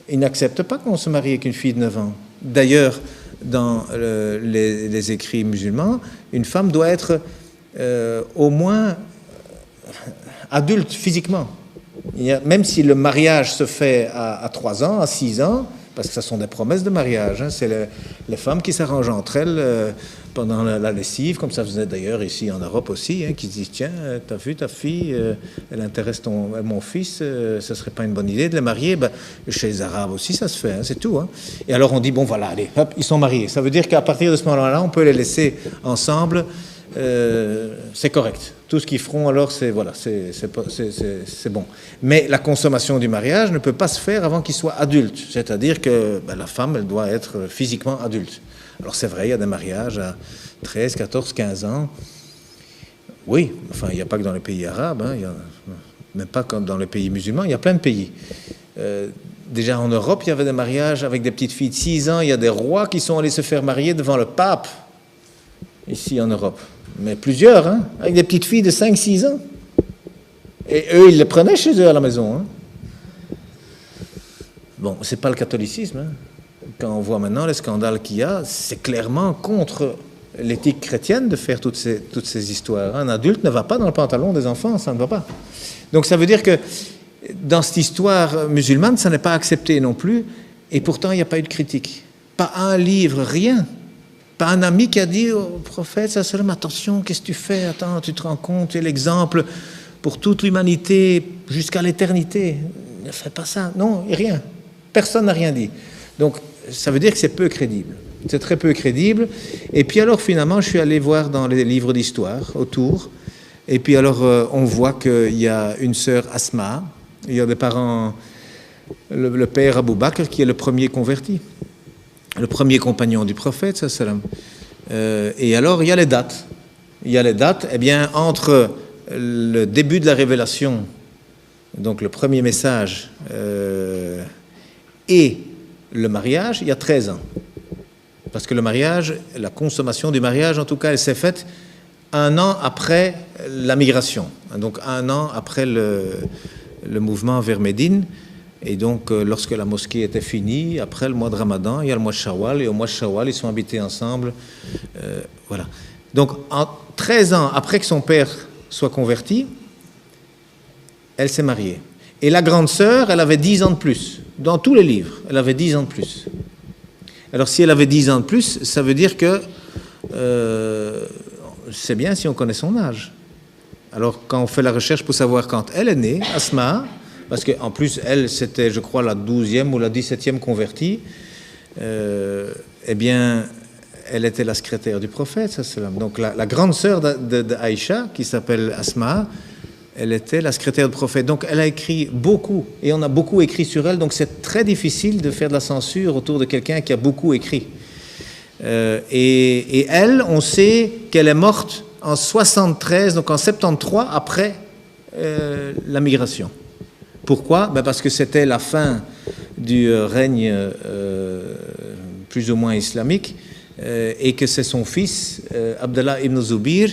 ils n'acceptent pas qu'on se marie avec une fille de 9 ans. D'ailleurs, dans les écrits musulmans, une femme doit être au moins adulte physiquement. Même si le mariage se fait à 3 ans, à 6 ans, parce que ce sont des promesses de mariage, hein, c'est les femmes qui s'arrangent entre elles pendant la lessive, comme ça faisait d'ailleurs ici en Europe aussi, hein, qui se disent « Tiens, t'as vu ta fille, elle intéresse mon fils, ce serait pas une bonne idée de les marier ?» Chez les Arabes aussi, ça se fait, hein, c'est tout. Hein. Et alors on dit « Bon voilà, allez, hop, ils sont mariés ». Ça veut dire qu'à partir de ce moment-là, on peut les laisser ensemble, c'est correct. Tout ce qu'ils feront, alors, c'est bon. Mais la consommation du mariage ne peut pas se faire avant qu'ils soient adultes. C'est-à-dire que la femme, elle doit être physiquement adulte. Alors, c'est vrai, il y a des mariages à 13, 14, 15 ans. Oui, enfin, il n'y a pas que dans les pays arabes, hein, même pas comme dans les pays musulmans, il y a plein de pays. Déjà, en Europe, il y avait des mariages avec des petites filles de 6 ans. Il y a des rois qui sont allés se faire marier devant le pape, ici en Europe. Mais plusieurs, hein, avec des petites filles de 5-6 ans. Et eux, ils les prenaient chez eux à la maison. Hein. Bon, c'est pas le catholicisme. Hein. Quand on voit maintenant les scandales qu'il y a, c'est clairement contre l'éthique chrétienne de faire toutes ces histoires. Un adulte ne va pas dans le pantalon des enfants, ça ne va pas. Donc ça veut dire que dans cette histoire musulmane, ça n'est pas accepté non plus, et pourtant il n'y a pas eu de critique. Pas un livre, rien. Pas un ami qui a dit au prophète, sallam, attention, qu'est-ce que tu fais? Attends, tu te rends compte, tu es l'exemple pour toute l'humanité jusqu'à l'éternité. Ne fais pas ça. Non, rien. Personne n'a rien dit. Donc, ça veut dire que c'est peu crédible. C'est très peu crédible. Et puis alors, finalement, je suis allé voir dans les livres d'histoire autour. Et puis alors, on voit qu'il y a une sœur Asma. Il y a des parents, le père Abou Bakr, qui est le premier converti. Le premier compagnon du prophète, sallam. Et alors, il y a les dates. Il y a les dates, eh bien, entre le début de la révélation, donc le premier message, et le mariage, il y a 13 ans. Parce que le mariage, la consommation du mariage, en tout cas, elle s'est faite 1 an après la migration. Donc, 1 an après le mouvement vers Médine. Et donc, lorsque la mosquée était finie, après le mois de Ramadan, il y a le mois de Shawwal, et au mois de Shawwal, ils sont habités ensemble. Voilà. Donc, 13 ans après que son père soit converti, elle s'est mariée. Et la grande sœur, elle avait 10 ans de plus. Dans tous les livres, elle avait 10 ans de plus. Alors, si elle avait 10 ans de plus, ça veut dire que c'est bien si on connaît son âge. Alors, quand on fait la recherche pour savoir quand elle est née, Asma, parce qu'en plus, elle, c'était, je crois, la 12e ou la 17e convertie, eh bien, elle était la secrétaire du prophète, donc la grande sœur d'Aïcha, qui s'appelle Asma, elle était la secrétaire du prophète. Donc, elle a écrit beaucoup, et on a beaucoup écrit sur elle, donc c'est très difficile de faire de la censure autour de quelqu'un qui a beaucoup écrit. Et elle, on sait qu'elle est morte en 73, donc en 73, après la migration. Pourquoi? Parce que c'était la fin du règne plus ou moins islamique et que c'est son fils, Abdallah ibn Zubir,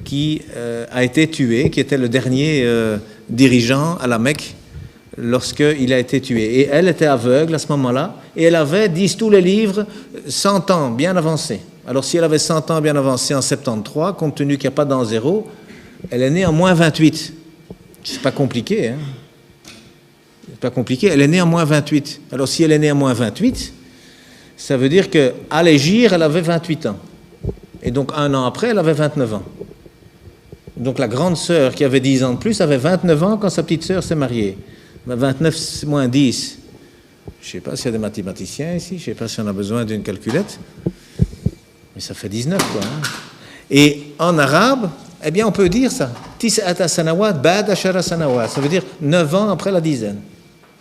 qui a été tué, qui était le dernier dirigeant à la Mecque lorsqu'il a été tué. Et elle était aveugle à ce moment-là et elle avait, disent tous les livres, 100 ans bien avancés. Alors si elle avait 100 ans bien avancés en 73, compte tenu qu'il n'y a pas d'an zéro, elle est née en moins 28. C'est pas compliqué, hein? C'est pas compliqué, elle est née en moins 28. Alors si elle est née en moins 28, ça veut dire qu'à l'Hégire, elle avait 28 ans. Et donc 1 an après, elle avait 29 ans. Donc la grande sœur qui avait 10 ans de plus avait 29 ans quand sa petite sœur s'est mariée. 29 moins 10. Je ne sais pas s'il y a des mathématiciens ici, je ne sais pas si on a besoin d'une calculette. Mais ça fait 19, quoi. Hein. Et en arabe, eh bien on peut dire ça. Tis'ata sanawat ba'da ashara sanawat. Ça veut dire 9 ans après la dizaine.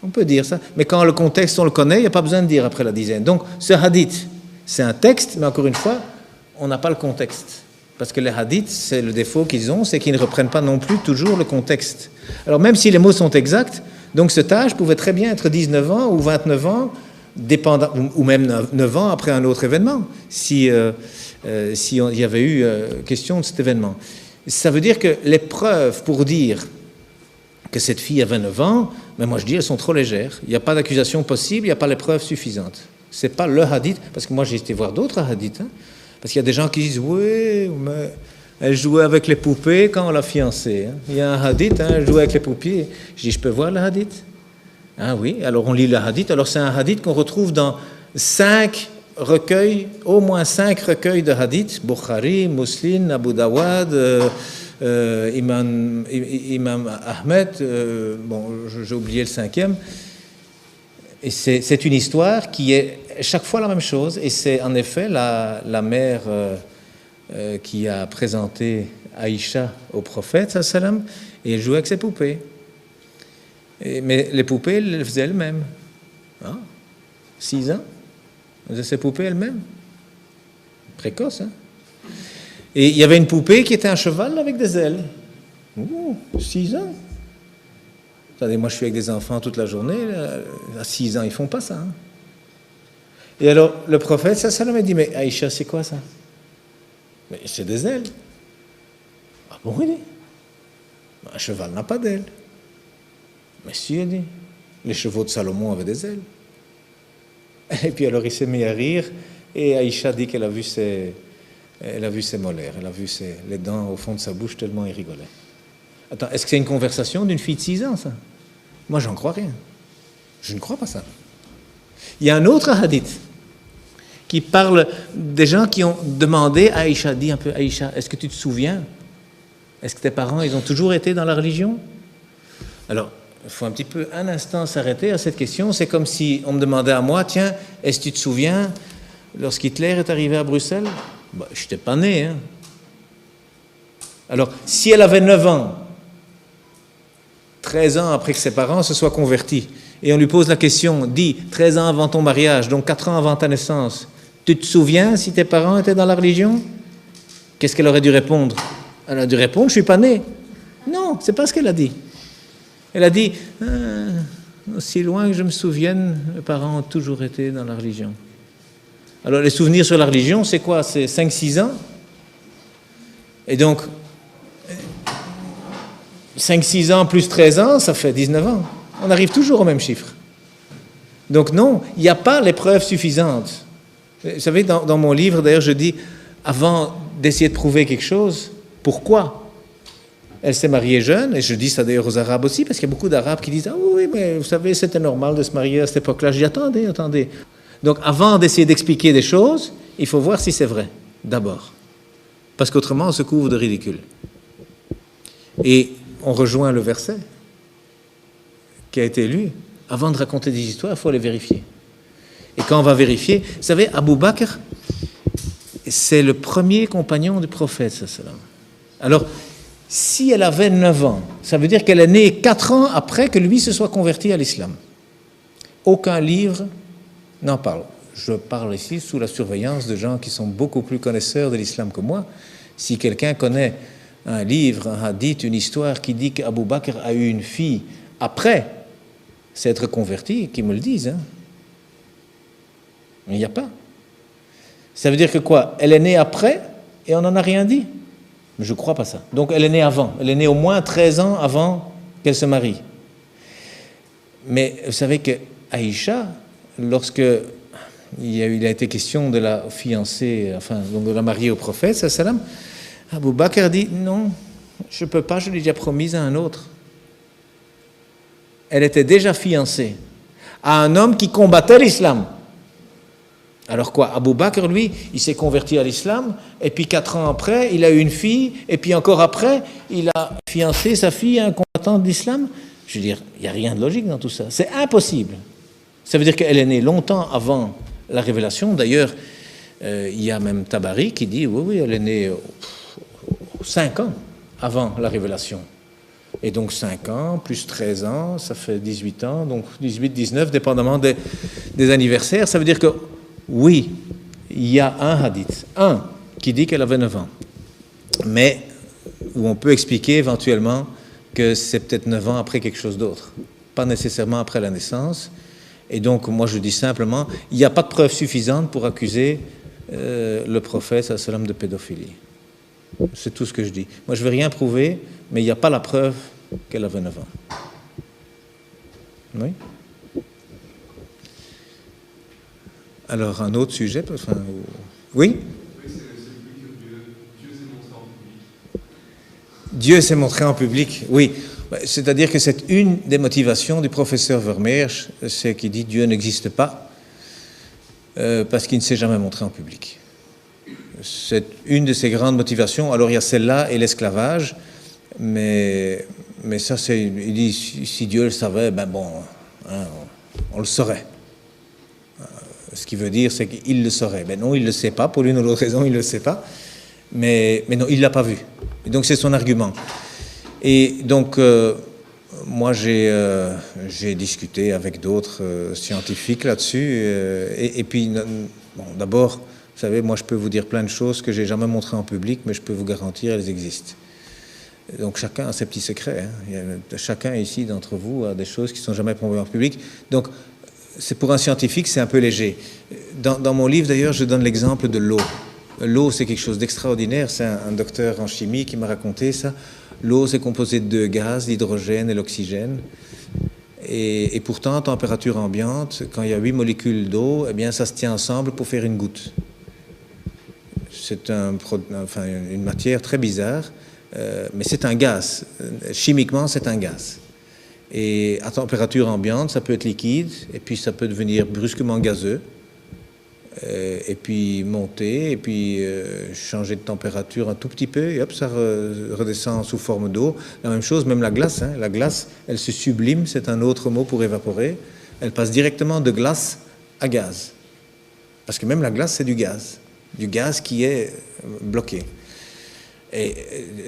On peut dire ça. Mais quand le contexte, on le connaît, il n'y a pas besoin de dire après la dizaine. Donc ce hadith, c'est un texte, mais encore une fois, on n'a pas le contexte. Parce que les hadiths, c'est le défaut qu'ils ont, c'est qu'ils ne reprennent pas non plus toujours le contexte. Alors même si les mots sont exacts, donc cet âge pouvait très bien être 19 ans ou 29 ans, dépendant, ou même 9 ans après un autre événement, si il y avait eu question de cet événement. Ça veut dire que les preuves pour dire que cette fille avait 9 ans, mais moi je dis elles sont trop légères. Il n'y a pas d'accusation possible, il n'y a pas les preuves suffisantes. Ce n'est pas le hadith, parce que moi j'ai été voir d'autres hadiths, hein, parce qu'il y a des gens qui disent oui, mais elle jouait avec les poupées quand on l'a fiancée. Hein. Il y a un hadith, hein, elle jouait avec les poupées. Je dis je peux voir le hadith? Ah oui, alors on lit le hadith. Alors c'est un hadith qu'on retrouve dans 5 recueils, au moins 5 recueils de hadith, Bukhari, Muslim, Abu Dawud, Imam Ahmed, bon, j'ai oublié le 5e. Et c'est une histoire qui est chaque fois la même chose. Et c'est en effet la mère qui a présenté Aïcha au prophète, sallam, et elle jouait avec ses poupées. Mais les poupées, elles les faisaient elles-mêmes. Hein? 6 ans, elle faisait ses poupées elle-même. Précoce, hein? Et il y avait une poupée qui était un cheval avec des ailes. Ouh, 6 ans. Attendez, moi je suis avec des enfants toute la journée, à 6 ans, ils font pas ça. Hein? Et alors, le prophète, ça m'a dit, mais Aïcha, c'est quoi ça? Mais c'est des ailes. Ah bon, il dit. Un cheval n'a pas d'ailes. Mais si, il dit. Les chevaux de Salomon avaient des ailes. Et puis alors il s'est mis à rire, et Aïcha dit qu'elle a vu ses molaires, elle a vu les dents au fond de sa bouche tellement il rigolait. Attends, est-ce que c'est une conversation d'une fille de 6 ans, ça? Moi, j'en crois rien. Je ne crois pas ça. Il y a un autre hadith qui parle des gens qui ont demandé à Aïcha, dis un peu, Aïcha, est-ce que tu te souviens? Est-ce que tes parents, ils ont toujours été dans la religion? Alors, il faut un instant s'arrêter à cette question. C'est comme si on me demandait à moi, tiens, est-ce que tu te souviens lorsqu'Hitler est arrivé à Bruxelles? Je n'étais pas né. Hein. Alors, si elle avait 9 ans, 13 ans après que ses parents se soient convertis, et on lui pose la question, dis, 13 ans avant ton mariage, donc 4 ans avant ta naissance, tu te souviens si tes parents étaient dans la religion? Qu'est-ce qu'elle aurait dû répondre? Elle a dû répondre, je ne suis pas né. Non, c'est pas ce qu'elle a dit. Elle a dit, aussi loin que je me souvienne, mes parents ont toujours été dans la religion. Alors les souvenirs sur la religion, c'est quoi? C'est 5-6 ans. Et donc, 5-6 ans plus 13 ans, ça fait 19 ans. On arrive toujours au même chiffre. Donc non, il n'y a pas les preuves suffisantes. Vous savez, dans mon livre, d'ailleurs, je dis, avant d'essayer de prouver quelque chose, pourquoi? Elle s'est mariée jeune, et je dis ça d'ailleurs aux Arabes aussi, parce qu'il y a beaucoup d'Arabes qui disent « Ah oui, mais vous savez, c'était normal de se marier à cette époque-là. » Je dis « Attendez. » Donc avant d'essayer d'expliquer des choses, il faut voir si c'est vrai, d'abord. Parce qu'autrement, on se couvre de ridicule. Et on rejoint le verset qui a été lu. Avant de raconter des histoires, il faut les vérifier. Et quand on va vérifier, vous savez, Abu Bakr, c'est le premier compagnon du prophète, sallam. Alors, si elle avait 9 ans, ça veut dire qu'elle est née 4 ans après que lui se soit converti à l'islam. Aucun livre n'en parle. Je parle ici sous la surveillance de gens qui sont beaucoup plus connaisseurs de l'islam que moi. Si quelqu'un connaît un livre, un hadith, une histoire qui dit qu'Abu Bakr a eu une fille après s'être converti, qu'ils me le disent. Hein. Mais il n'y a pas. Ça veut dire que quoi? Elle est née après et on n'en a rien dit? Mais je ne crois pas ça. Donc elle est née avant. Elle est née au moins 13 ans avant qu'elle se marie. Mais vous savez que Aïcha, lorsque il a été question de la fiancée, enfin donc de la marier au prophète, sallam, Abu Bakr a dit non, je ne peux pas, je l'ai déjà promise à un autre. Elle était déjà fiancée à un homme qui combattait l'islam. Alors quoi, Abu Bakr, lui, il s'est converti à l'islam, et puis 4 ans après, il a eu une fille, et puis encore après, il a fiancé sa fille à un combattant de l'islam. Je veux dire, il n'y a rien de logique dans tout ça. C'est impossible. Ça veut dire qu'elle est née longtemps avant la révélation. D'ailleurs, il y a même Tabari qui dit, oui, elle est née 5 ans avant la révélation. Et donc 5 ans, plus 13 ans, ça fait 18 ans, donc 18, 19, dépendamment des anniversaires. Ça veut dire que, oui, il y a un hadith, qui dit qu'elle avait 9 ans. mais où on peut expliquer éventuellement que c'est peut-être 9 ans après quelque chose d'autre, pas nécessairement après la naissance. Et donc, moi, je dis simplement, il n'y a pas de preuve suffisante pour accuser le prophète sallallahu alayhi wa sallam de pédophilie. C'est tout ce que je dis. Moi, je ne vais rien prouver, mais il n'y a pas la preuve qu'elle avait 9 ans. Oui. Alors, un autre sujet, enfin, oui. Dieu s'est montré en public, oui. C'est-à-dire que c'est une des motivations du professeur Vermeersch, c'est qu'il dit Dieu n'existe pas parce qu'il ne s'est jamais montré en public. C'est une de ses grandes motivations. Alors il y a celle-là et l'esclavage, mais ça c'est, il dit si Dieu le savait, ben bon, hein, on le saurait. Ce qui veut dire c'est qu'il le saurait. Ben non, il ne le sait pas, pour l'une ou l'autre raison il ne le sait pas, mais non, il ne l'a pas vu. Et donc c'est son argument. Et donc, moi, j'ai discuté avec d'autres scientifiques là-dessus. Et puis, bon, d'abord, vous savez, moi, je peux vous dire plein de choses que j'ai jamais montrées en public, mais je peux vous garantir, elles existent. Donc, chacun a ses petits secrets. Hein. Chacun ici d'entre vous a des choses qui ne sont jamais prouvées en public. Donc, c'est pour un scientifique, c'est un peu léger. Dans mon livre, d'ailleurs, je donne l'exemple de l'eau. L'eau, c'est quelque chose d'extraordinaire. C'est un docteur en chimie qui m'a raconté ça. L'eau, c'est composé de 2 gaz, l'hydrogène et l'oxygène. Et pourtant, à température ambiante, quand il y a 8 molécules d'eau, eh bien, ça se tient ensemble pour faire une goutte. C'est une matière très bizarre, mais c'est un gaz. Chimiquement, c'est un gaz. Et à température ambiante, ça peut être liquide, et puis ça peut devenir brusquement gazeux. Et puis monter, et puis changer de température un tout petit peu, et hop, ça redescend sous forme d'eau. La même chose, même la glace. Hein. La glace, elle se sublime, c'est un autre mot pour évaporer. Elle passe directement de glace à gaz. Parce que même la glace, c'est du gaz qui est bloqué. Et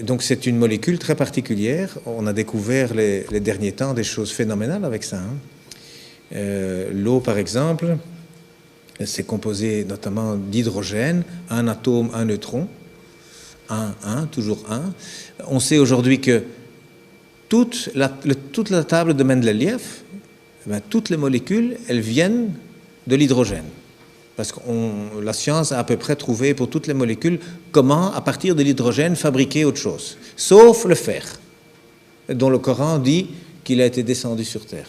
donc c'est une molécule très particulière. On a découvert les derniers temps des choses phénoménales avec ça. Hein. L'eau, par exemple, c'est composé notamment d'hydrogène, un atome, un neutron, toujours un. On sait aujourd'hui que toute la table de Mendeleïev, toutes les molécules, elles viennent de l'hydrogène. Parce que la science a à peu près trouvé pour toutes les molécules comment, à partir de l'hydrogène, fabriquer autre chose. Sauf le fer, dont le Coran dit qu'il a été descendu sur Terre.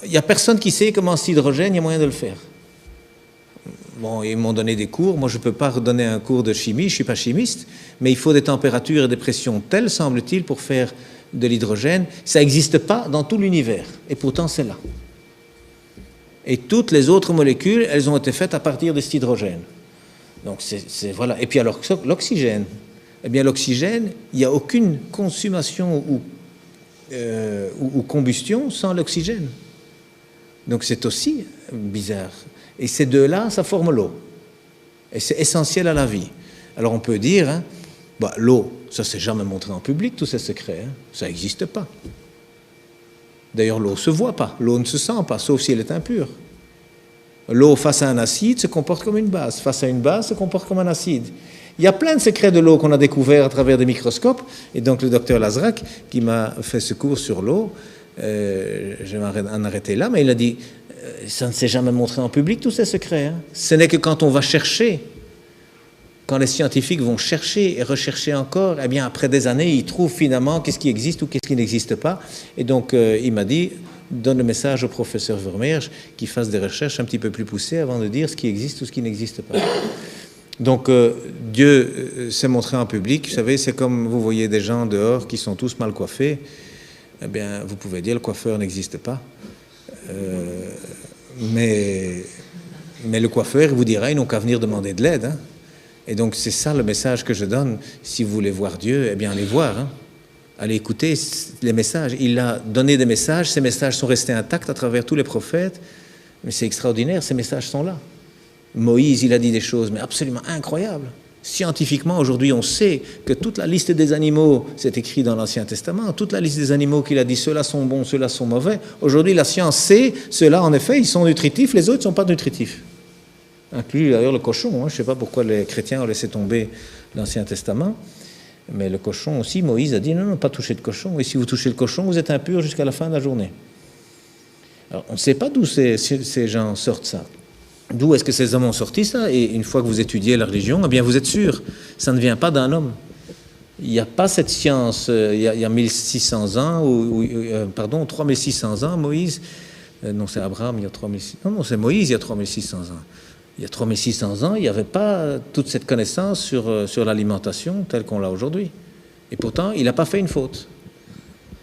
Il n'y a personne qui sait comment cet hydrogène, il y a moyen de le faire. Bon, ils m'ont donné des cours. Moi, je ne peux pas redonner un cours de chimie, je ne suis pas chimiste, mais il faut des températures et des pressions telles, semble-t-il, pour faire de l'hydrogène. Ça n'existe pas dans tout l'univers, et pourtant c'est là. Et toutes les autres molécules, elles ont été faites à partir de cet hydrogène. Donc, voilà. Et puis alors, l'oxygène. Eh bien, l'oxygène, il n'y a aucune consommation ou combustion sans l'oxygène. Donc c'est aussi bizarre. Et ces deux-là, ça forme l'eau. Et c'est essentiel à la vie. Alors on peut dire, hein, l'eau, ça ne s'est jamais montré en public, tous ces secrets. Hein, ça n'existe pas. D'ailleurs, l'eau ne se voit pas, l'eau ne se sent pas, sauf si elle est impure. L'eau face à un acide se comporte comme une base. Face à une base, se comporte comme un acide. Il y a plein de secrets de l'eau qu'on a découverts à travers des microscopes. Et donc le docteur Lazrak, qui m'a fait ce cours sur l'eau, je vais en arrêter là, mais il a dit, ça ne s'est jamais montré en public, tous ces secrets. Hein. Ce n'est que quand on va chercher, quand les scientifiques vont chercher et rechercher encore, eh bien après des années, ils trouvent finalement qu'est-ce qui existe ou qu'est-ce qui n'existe pas. Et donc il m'a dit, donne le message au professeur Vermeersch qu'il fasse des recherches un petit peu plus poussées avant de dire ce qui existe ou ce qui n'existe pas. Donc Dieu s'est montré en public. Vous savez, c'est comme vous voyez des gens dehors qui sont tous mal coiffés. Eh bien, vous pouvez dire le coiffeur n'existe pas. Mais le coiffeur vous dira, ils n'ont qu'à venir demander de l'aide. Hein. Et donc c'est ça le message que je donne. Si vous voulez voir Dieu, eh bien allez voir. Hein. Allez écouter les messages. Il a donné des messages. Ces messages sont restés intacts à travers tous les prophètes. Mais c'est extraordinaire, ces messages sont là. Moïse, il a dit des choses, mais absolument incroyables. Scientifiquement, aujourd'hui, on sait que toute la liste des animaux, c'est écrit dans l'Ancien Testament, toute la liste des animaux qu'il a dit, ceux-là sont bons, ceux-là sont mauvais. Aujourd'hui, la science sait, ceux-là, en effet, ils sont nutritifs, les autres ne sont pas nutritifs. inclut d'ailleurs le cochon. Je ne sais pas pourquoi les chrétiens ont laissé tomber l'Ancien Testament, mais le cochon aussi, Moïse a dit non, non, pas toucher de cochon, et si vous touchez le cochon, vous êtes impur jusqu'à la fin de la journée. Alors, on ne sait pas d'où ces gens sortent ça. D'où est-ce que ces hommes ont sorti ça? Et une fois que vous étudiez la religion, eh bien vous êtes sûr, ça ne vient pas d'un homme. Il n'y a pas cette science, il y a 1600 ans, pardon, 3600 ans, Moïse, non c'est Abraham, il y a 3600 non, c'est Moïse, il y a 3600 ans. Il y a 3600 ans, il n'y avait pas toute cette connaissance sur l'alimentation telle qu'on l'a aujourd'hui. Et pourtant, il n'a pas fait une faute.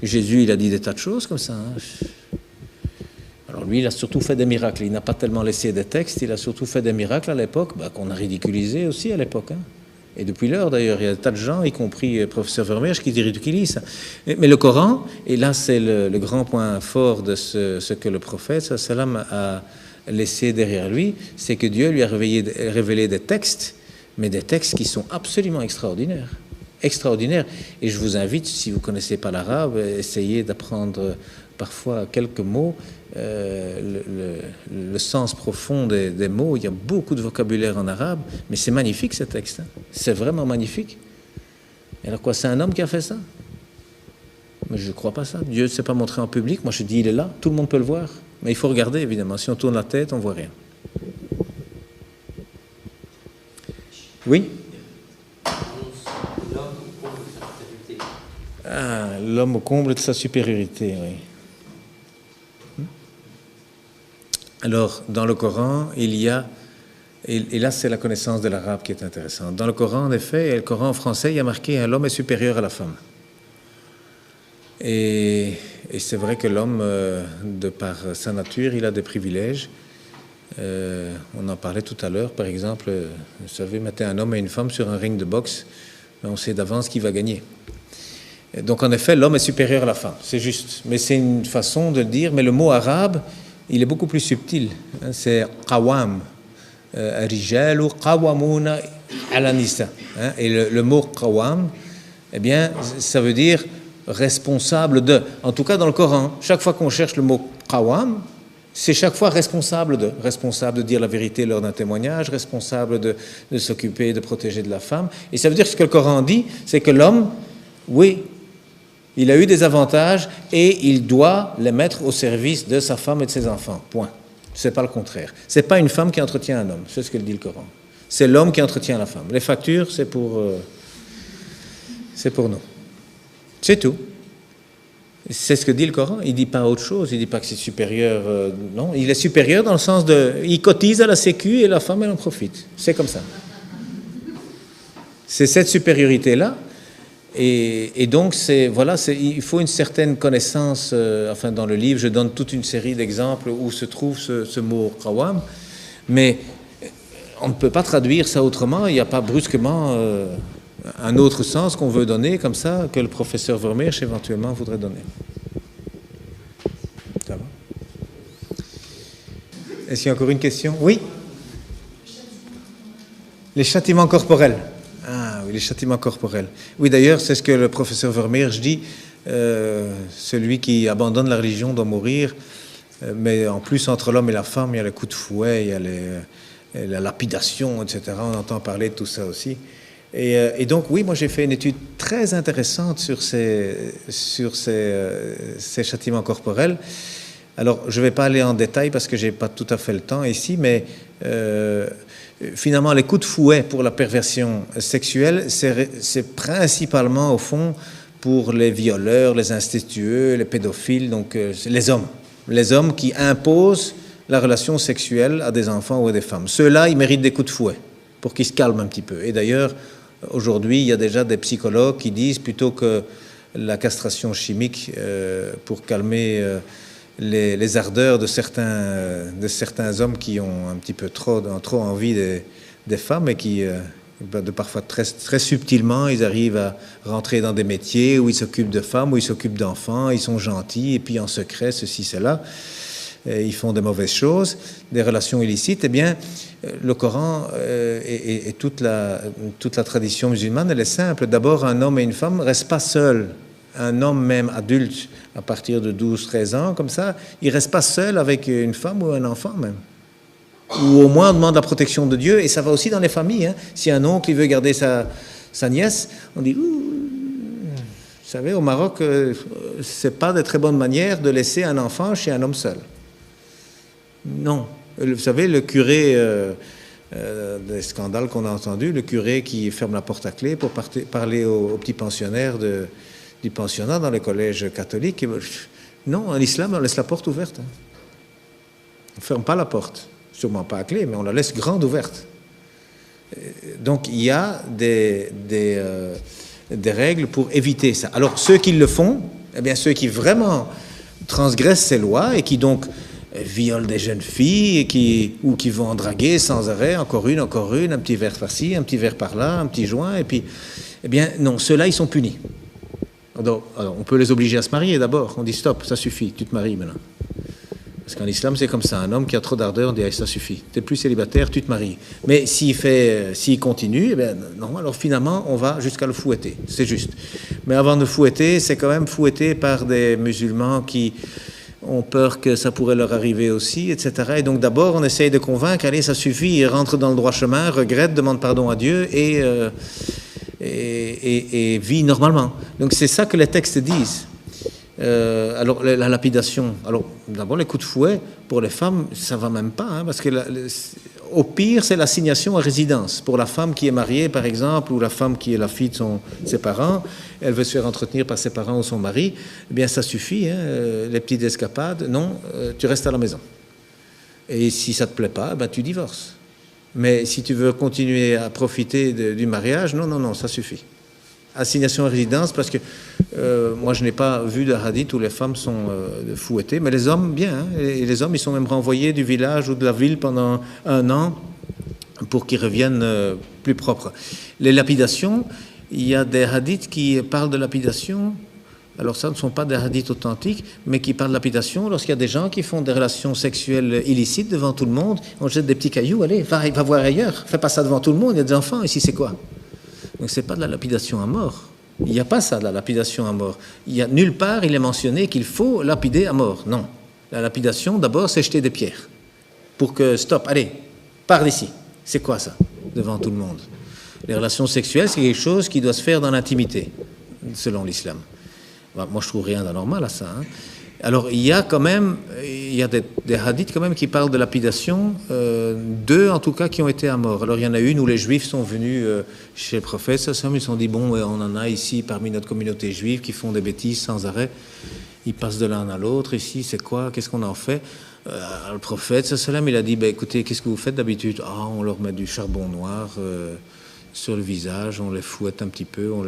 Jésus, il a dit des tas de choses comme ça. Alors lui, il a surtout fait des miracles. Il n'a pas tellement laissé des textes, il a surtout fait des miracles à l'époque, qu'on a ridiculisé aussi à l'époque. Et depuis l'heure, d'ailleurs, il y a des tas de gens, y compris le professeur Vermeersch, qui ridiculisent ça. Mais le Coran, et là c'est le grand point fort de ce que le prophète sallam a laissé derrière lui, c'est que Dieu lui a révélé des textes, mais des textes qui sont absolument extraordinaires. Extraordinaires. Et je vous invite, si vous ne connaissez pas l'arabe, essayez d'apprendre parfois quelques mots, le sens profond des mots. Il y a beaucoup de vocabulaire en arabe, mais c'est magnifique ce texte. C'est vraiment magnifique. Et alors quoi, c'est un homme qui a fait ça? Mais je ne crois pas ça. Dieu ne s'est pas montré en public. Moi je dis, il est là, tout le monde peut le voir. Mais il faut regarder, évidemment. Si on tourne la tête, on ne voit rien. Oui? Ah, l'homme au comble de sa supériorité, oui. Alors, dans le Coran, il y a, et là c'est la connaissance de l'arabe qui est intéressante. Dans le Coran, en effet, et le Coran en français, il y a marqué « l'homme est supérieur à la femme ». Et c'est vrai que l'homme, de par sa nature, il a des privilèges. On en parlait tout à l'heure, par exemple, vous savez, mettez un homme et une femme sur un ring de boxe, on sait d'avance qui va gagner. Donc en effet, l'homme est supérieur à la femme, c'est juste. Mais c'est une façon de dire, mais le mot arabe, il est beaucoup plus subtil. C'est qawam, rijalu qawamuna ala nisa. Et le mot qawam, eh bien, ça veut dire responsable de. En tout cas, dans le Coran, chaque fois qu'on cherche le mot qawam, c'est chaque fois responsable de dire la vérité lors d'un témoignage, responsable de s'occuper, de protéger de la femme. Et ça veut dire que ce que le Coran dit, c'est que l'homme, oui, il a eu des avantages et il doit les mettre au service de sa femme et de ses enfants. Point. C'est pas le contraire. C'est pas une femme qui entretient un homme. C'est ce que dit le Coran. C'est l'homme qui entretient la femme. Les factures, c'est pour nous. C'est tout. C'est ce que dit le Coran. Il dit pas autre chose. Il dit pas que c'est supérieur. Non, il est supérieur dans le sens de, il cotise à la Sécu et la femme elle en profite. C'est comme ça. C'est cette supériorité-là. Et donc, il faut une certaine connaissance. Enfin, dans le livre, je donne toute une série d'exemples où se trouve ce mot qawam, mais on ne peut pas traduire ça autrement. Il n'y a pas brusquement un autre sens qu'on veut donner comme ça que le professeur Vermeersch éventuellement voudrait donner. Ça va? Est-ce qu'il y a encore une question? Oui? Les châtiments corporels. Ah oui, les châtiments corporels. Oui, d'ailleurs, c'est ce que le professeur Vermeersch dit. Celui qui abandonne la religion doit mourir. Mais en plus, entre l'homme et la femme, il y a les coups de fouet, il y a la lapidation, etc. On entend parler de tout ça aussi. Et donc, oui, moi j'ai fait une étude très intéressante sur ces châtiments corporels. Alors, je ne vais pas aller en détail parce que je n'ai pas tout à fait le temps ici, mais finalement, les coups de fouet pour la perversion sexuelle, c'est principalement, au fond, pour les violeurs, les incestueux, les pédophiles, donc les hommes. Les hommes qui imposent la relation sexuelle à des enfants ou à des femmes. Ceux-là, ils méritent des coups de fouet pour qu'ils se calment un petit peu. Et d'ailleurs, aujourd'hui, il y a déjà des psychologues qui disent, plutôt que la castration chimique pour calmer les ardeurs de certains hommes qui ont un petit peu trop envie des femmes et qui, parfois très, très subtilement, ils arrivent à rentrer dans des métiers où ils s'occupent de femmes, où ils s'occupent d'enfants, ils sont gentils, et puis en secret, ceci, cela, ils font des mauvaises choses, des relations illicites. Eh bien, le Coran et toute la tradition musulmane, elle est simple. D'abord, un homme et une femme ne restent pas seuls. Un homme même adulte, à partir de 12-13 ans, comme ça, il ne reste pas seul avec une femme ou un enfant même. Ou au moins on demande la protection de Dieu, et ça va aussi dans les familles. Hein. Si un oncle il veut garder sa nièce, on dit, vous savez, au Maroc, c'est pas de très bonne manière de laisser un enfant chez un homme seul. Non. Vous savez, le curé, des scandales qu'on a entendus, le curé qui ferme la porte à clé pour parler aux petits pensionnaires du pensionnat dans les collèges catholiques. Non, en islam, on laisse la porte ouverte. Hein. On ne ferme pas la porte. Sûrement pas à clé, mais on la laisse grande ouverte. Donc il y a des règles pour éviter ça. Alors ceux qui le font, eh bien ceux qui vraiment transgressent ces lois et qui donc violent des jeunes filles ou qui vont en draguer sans arrêt, encore une, un petit verre par-ci, un petit verre par-là, un petit joint, et puis, eh bien non, ceux-là ils sont punis. Alors on peut les obliger à se marier d'abord. On dit stop, ça suffit, tu te maries maintenant. Parce qu'en islam, c'est comme ça. Un homme qui a trop d'ardeur, on dit, ça suffit. Tu n'es plus célibataire, tu te maries. Mais s'il continue, eh bien, non, alors finalement, on va jusqu'à le fouetter. C'est juste. Mais avant de le fouetter, c'est quand même fouetté par des musulmans qui ont peur que ça pourrait leur arriver aussi, etc. Et donc d'abord, on essaye de convaincre, allez, ça suffit, il rentre dans le droit chemin, regrette, demande pardon à Dieu et vit normalement. Donc c'est ça que les textes disent. Alors la lapidation, alors d'abord les coups de fouet pour les femmes ça va même pas hein, parce que au pire c'est l'assignation à résidence pour la femme qui est mariée par exemple ou la femme qui est la fille de ses parents, elle veut se faire entretenir par ses parents ou son mari, eh bien ça suffit hein, les petites escapades, non, tu restes à la maison et si ça te plaît pas, ben tu divorces, mais si tu veux continuer à profiter du mariage, non, ça suffit. Assignation à résidence, parce que moi je n'ai pas vu de hadith où les femmes sont fouettées, mais les hommes bien, hein, et les hommes ils sont même renvoyés du village ou de la ville pendant 1 an pour qu'ils reviennent plus propres. Les lapidations, il y a des hadiths qui parlent de lapidation, alors ça ne sont pas des hadiths authentiques, mais qui parlent de lapidation lorsqu'il y a des gens qui font des relations sexuelles illicites devant tout le monde, on jette des petits cailloux, allez, va voir ailleurs, fais pas ça devant tout le monde, il y a des enfants, ici c'est quoi? Donc ce n'est pas de la lapidation à mort. Il n'y a pas ça, de la lapidation à mort. Il y a nulle part, il est mentionné qu'il faut lapider à mort. Non. La lapidation, d'abord, c'est jeter des pierres. Pour que, stop, allez, pars d'ici. C'est quoi ça, devant tout le monde? Les relations sexuelles, c'est quelque chose qui doit se faire dans l'intimité, selon l'islam. Moi, je trouve rien d'anormal à ça. Hein. Alors, il y a des hadiths quand même qui parlent de lapidation, 2 en tout cas qui ont été à mort. Alors, il y en a une où les Juifs sont venus chez le prophète, ils se sont dit, bon, on en a ici parmi notre communauté juive qui font des bêtises sans arrêt, ils passent de l'un à l'autre, ici, c'est quoi, qu'est-ce qu'on en fait? Le prophète, il a dit, écoutez, qu'est-ce que vous faites d'habitude? On leur met du charbon noir sur le visage, on les fouette un petit peu, on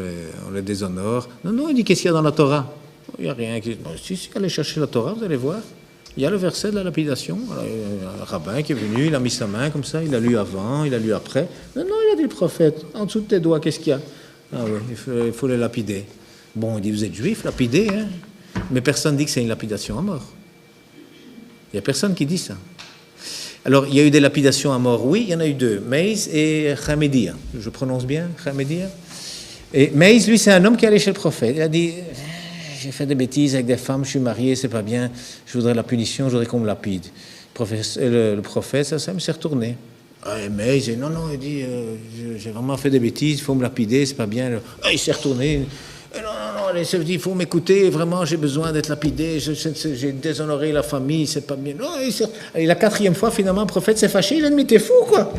les déshonore. Non, il dit, qu'est-ce qu'il y a dans la Torah? Il n'y a rien. Si, allez chercher la Torah, vous allez voir. Il y a le verset de la lapidation. Alors, un rabbin qui est venu, il a mis sa main comme ça, il a lu avant, il a lu après. Non, il a dit le prophète, en dessous de tes doigts, qu'est-ce qu'il y a? Ah oui, il faut les lapider. Bon, il dit, vous êtes juif, lapidez, hein? Mais personne ne dit que c'est une lapidation à mort. Il n'y a personne qui dit ça. Alors, il y a eu des lapidations à mort, oui, il y en a eu 2, Maïs et Khamedia. Je prononce bien, Khamedia. Et Maïs, lui, c'est un homme qui est allé chez le prophète. Il a dit... J'ai fait des bêtises avec des femmes, je suis marié, c'est pas bien, je voudrais la punition, je voudrais qu'on me lapide. Le prophète, ça s'est retourné. Mais il dit, non, il dit, j'ai vraiment fait des bêtises, il faut me lapider, c'est pas bien. Il s'est retourné. Non, il dit, il faut m'écouter, vraiment, j'ai besoin d'être lapidé, j'ai déshonoré la famille, c'est pas bien. Non, et la 4e fois, finalement, le prophète s'est fâché, il a dit, mais t'es fou, quoi.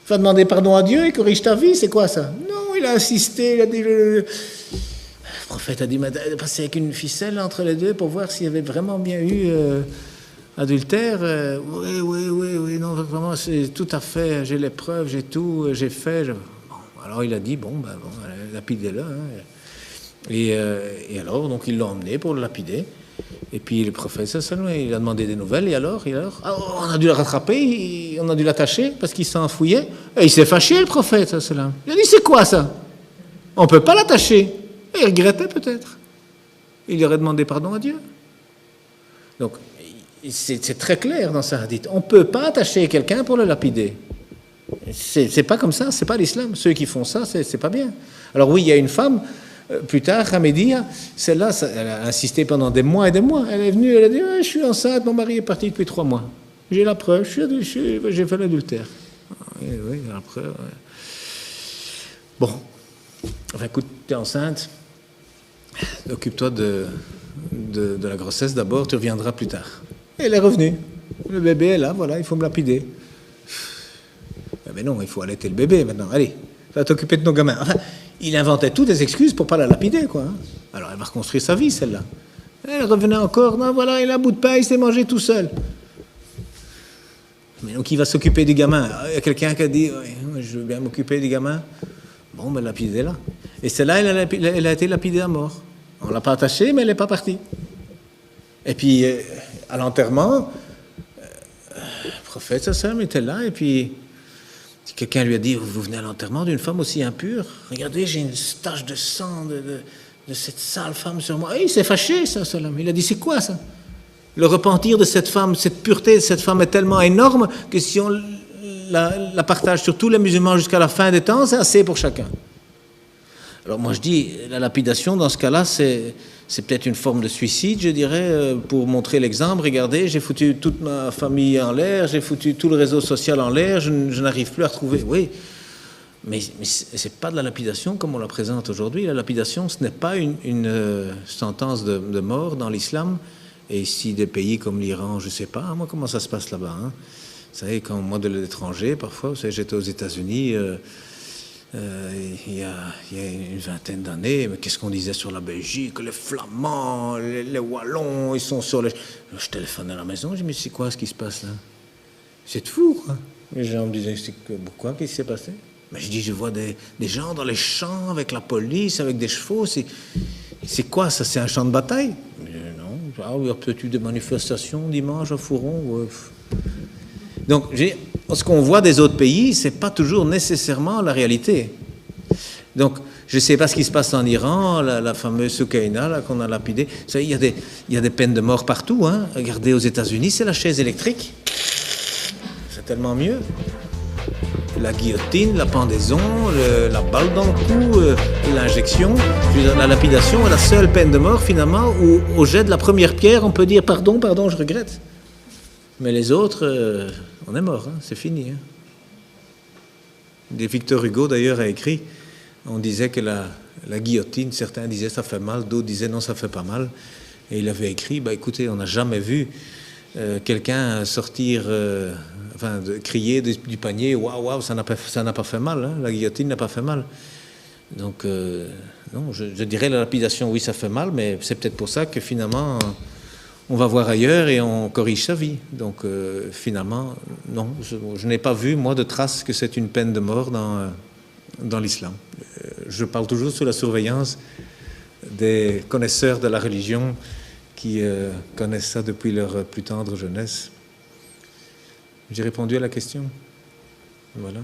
Va demander pardon à Dieu, il corrige ta vie, c'est quoi ça? Non, il a insisté, il a dit... Le prophète a dit, passer avec une ficelle entre les deux pour voir s'il y avait vraiment bien eu adultère. Oui, non, vraiment, c'est tout à fait, j'ai les preuves, j'ai tout, j'ai fait. Bon, alors il a dit, lapidez-le. Hein. Et alors, donc ils l'ont emmené pour le lapider. Et puis le prophète, il a demandé des nouvelles. Et alors on a dû le rattraper, on a dû l'attacher parce qu'il s'enfouillait. Et il s'est fâché, le prophète. Il a dit, c'est quoi ça? On ne peut pas l'attacher. Et il regrettait peut-être. Il aurait demandé pardon à Dieu. Donc, c'est très clair dans ce hadith. On ne peut pas attacher quelqu'un pour le lapider. C'est pas comme ça, c'est pas l'islam. Ceux qui font ça, c'est pas bien. Alors oui, il y a une femme, plus tard, Khamedia, celle-là, elle a insisté pendant des mois et des mois. Elle est venue, elle a dit, je suis enceinte, mon mari est parti depuis 3 mois. J'ai la preuve, j'ai fait l'adultère. Oui, la preuve. Ouais. Bon, enfin, écoute, tu es enceinte, occupe-toi de la grossesse d'abord, tu reviendras plus tard. Et elle est revenue. Le bébé est là, voilà, il faut me lapider. Mais non, il faut allaiter le bébé maintenant. Allez, va t'occuper de nos gamins. Enfin, il inventait toutes des excuses pour pas la lapider, quoi. Alors, elle va reconstruire sa vie, celle-là. Elle revenait encore, non, voilà, il a un bout de pain, il s'est mangé tout seul. Mais donc, il va s'occuper du gamin. Il y a quelqu'un qui a dit, oui, je veux bien m'occuper du gamin. Bon, ben, lapidez-la. Et celle-là, elle a été lapidée à mort. On ne l'a pas attachée, mais elle n'est pas partie. Et puis, à l'enterrement, le prophète, sa sœur, était là, et puis, quelqu'un lui a dit, vous venez à l'enterrement d'une femme aussi impure? Regardez, j'ai une tache de sang de cette sale femme sur moi. Et il s'est fâché, ça, Salam. Il a dit, c'est quoi ça? Le repentir de cette femme, cette pureté de cette femme est tellement énorme que si on la partage sur tous les musulmans jusqu'à la fin des temps, c'est assez pour chacun. Alors moi je dis, la lapidation dans ce cas-là, c'est peut-être une forme de suicide, je dirais, pour montrer l'exemple. Regardez, j'ai foutu toute ma famille en l'air, j'ai foutu tout le réseau social en l'air, je n'arrive plus à retrouver... Oui, mais c'est pas de la lapidation comme on la présente aujourd'hui. La lapidation, ce n'est pas une sentence de mort dans l'islam. Et ici, des pays comme l'Iran, je ne sais pas, moi, comment ça se passe là-bas. Hein. Vous savez, quand moi, de l'étranger, parfois, vous savez, j'étais aux États-Unis il y a une vingtaine d'années, mais qu'est-ce qu'on disait sur la Belgique? Les Flamands, les Wallons, ils sont sur les... Je téléphonais à la maison, je me dis, c'est quoi ce qui se passe là? C'est fou, quoi. Les gens me disaient, pourquoi, qu'est-ce qui s'est passé? Mais je dis, je vois des gens dans les champs avec la police, avec des chevaux, c'est quoi ça? C'est un champ de bataille? Non, il y a peut-être eu des manifestations dimanche à Fouron. Ouais. Donc, ce qu'on voit des autres pays, c'est pas toujours nécessairement la réalité. Donc, je ne sais pas ce qui se passe en Iran, la fameuse Soukaina qu'on a lapidée. Vous savez, il y a des peines de mort partout. Hein. Regardez aux États-Unis, c'est la chaise électrique. C'est tellement mieux. La guillotine, la pendaison, la balle dans le cou, l'injection. La lapidation est la seule peine de mort, finalement, où au jet de la première pierre, on peut dire pardon, je regrette. Mais les autres, on est mort, hein, c'est fini. Hein. Victor Hugo, d'ailleurs, a écrit, on disait que la guillotine, certains disaient ça fait mal, d'autres disaient non, ça fait pas mal. Et il avait écrit, écoutez, on n'a jamais vu quelqu'un sortir... crier du panier, waouh, ça n'a pas fait mal, hein, la guillotine n'a pas fait mal. Donc, non, je dirais la lapidation, oui, ça fait mal, mais c'est peut-être pour ça que finalement, on va voir ailleurs et on corrige sa vie. Donc, finalement, non, je n'ai pas vu, moi, de trace que c'est une peine de mort dans l'islam. Je parle toujours sous la surveillance des connaisseurs de la religion qui connaissent ça depuis leur plus tendre jeunesse. J'ai répondu à la question. Voilà.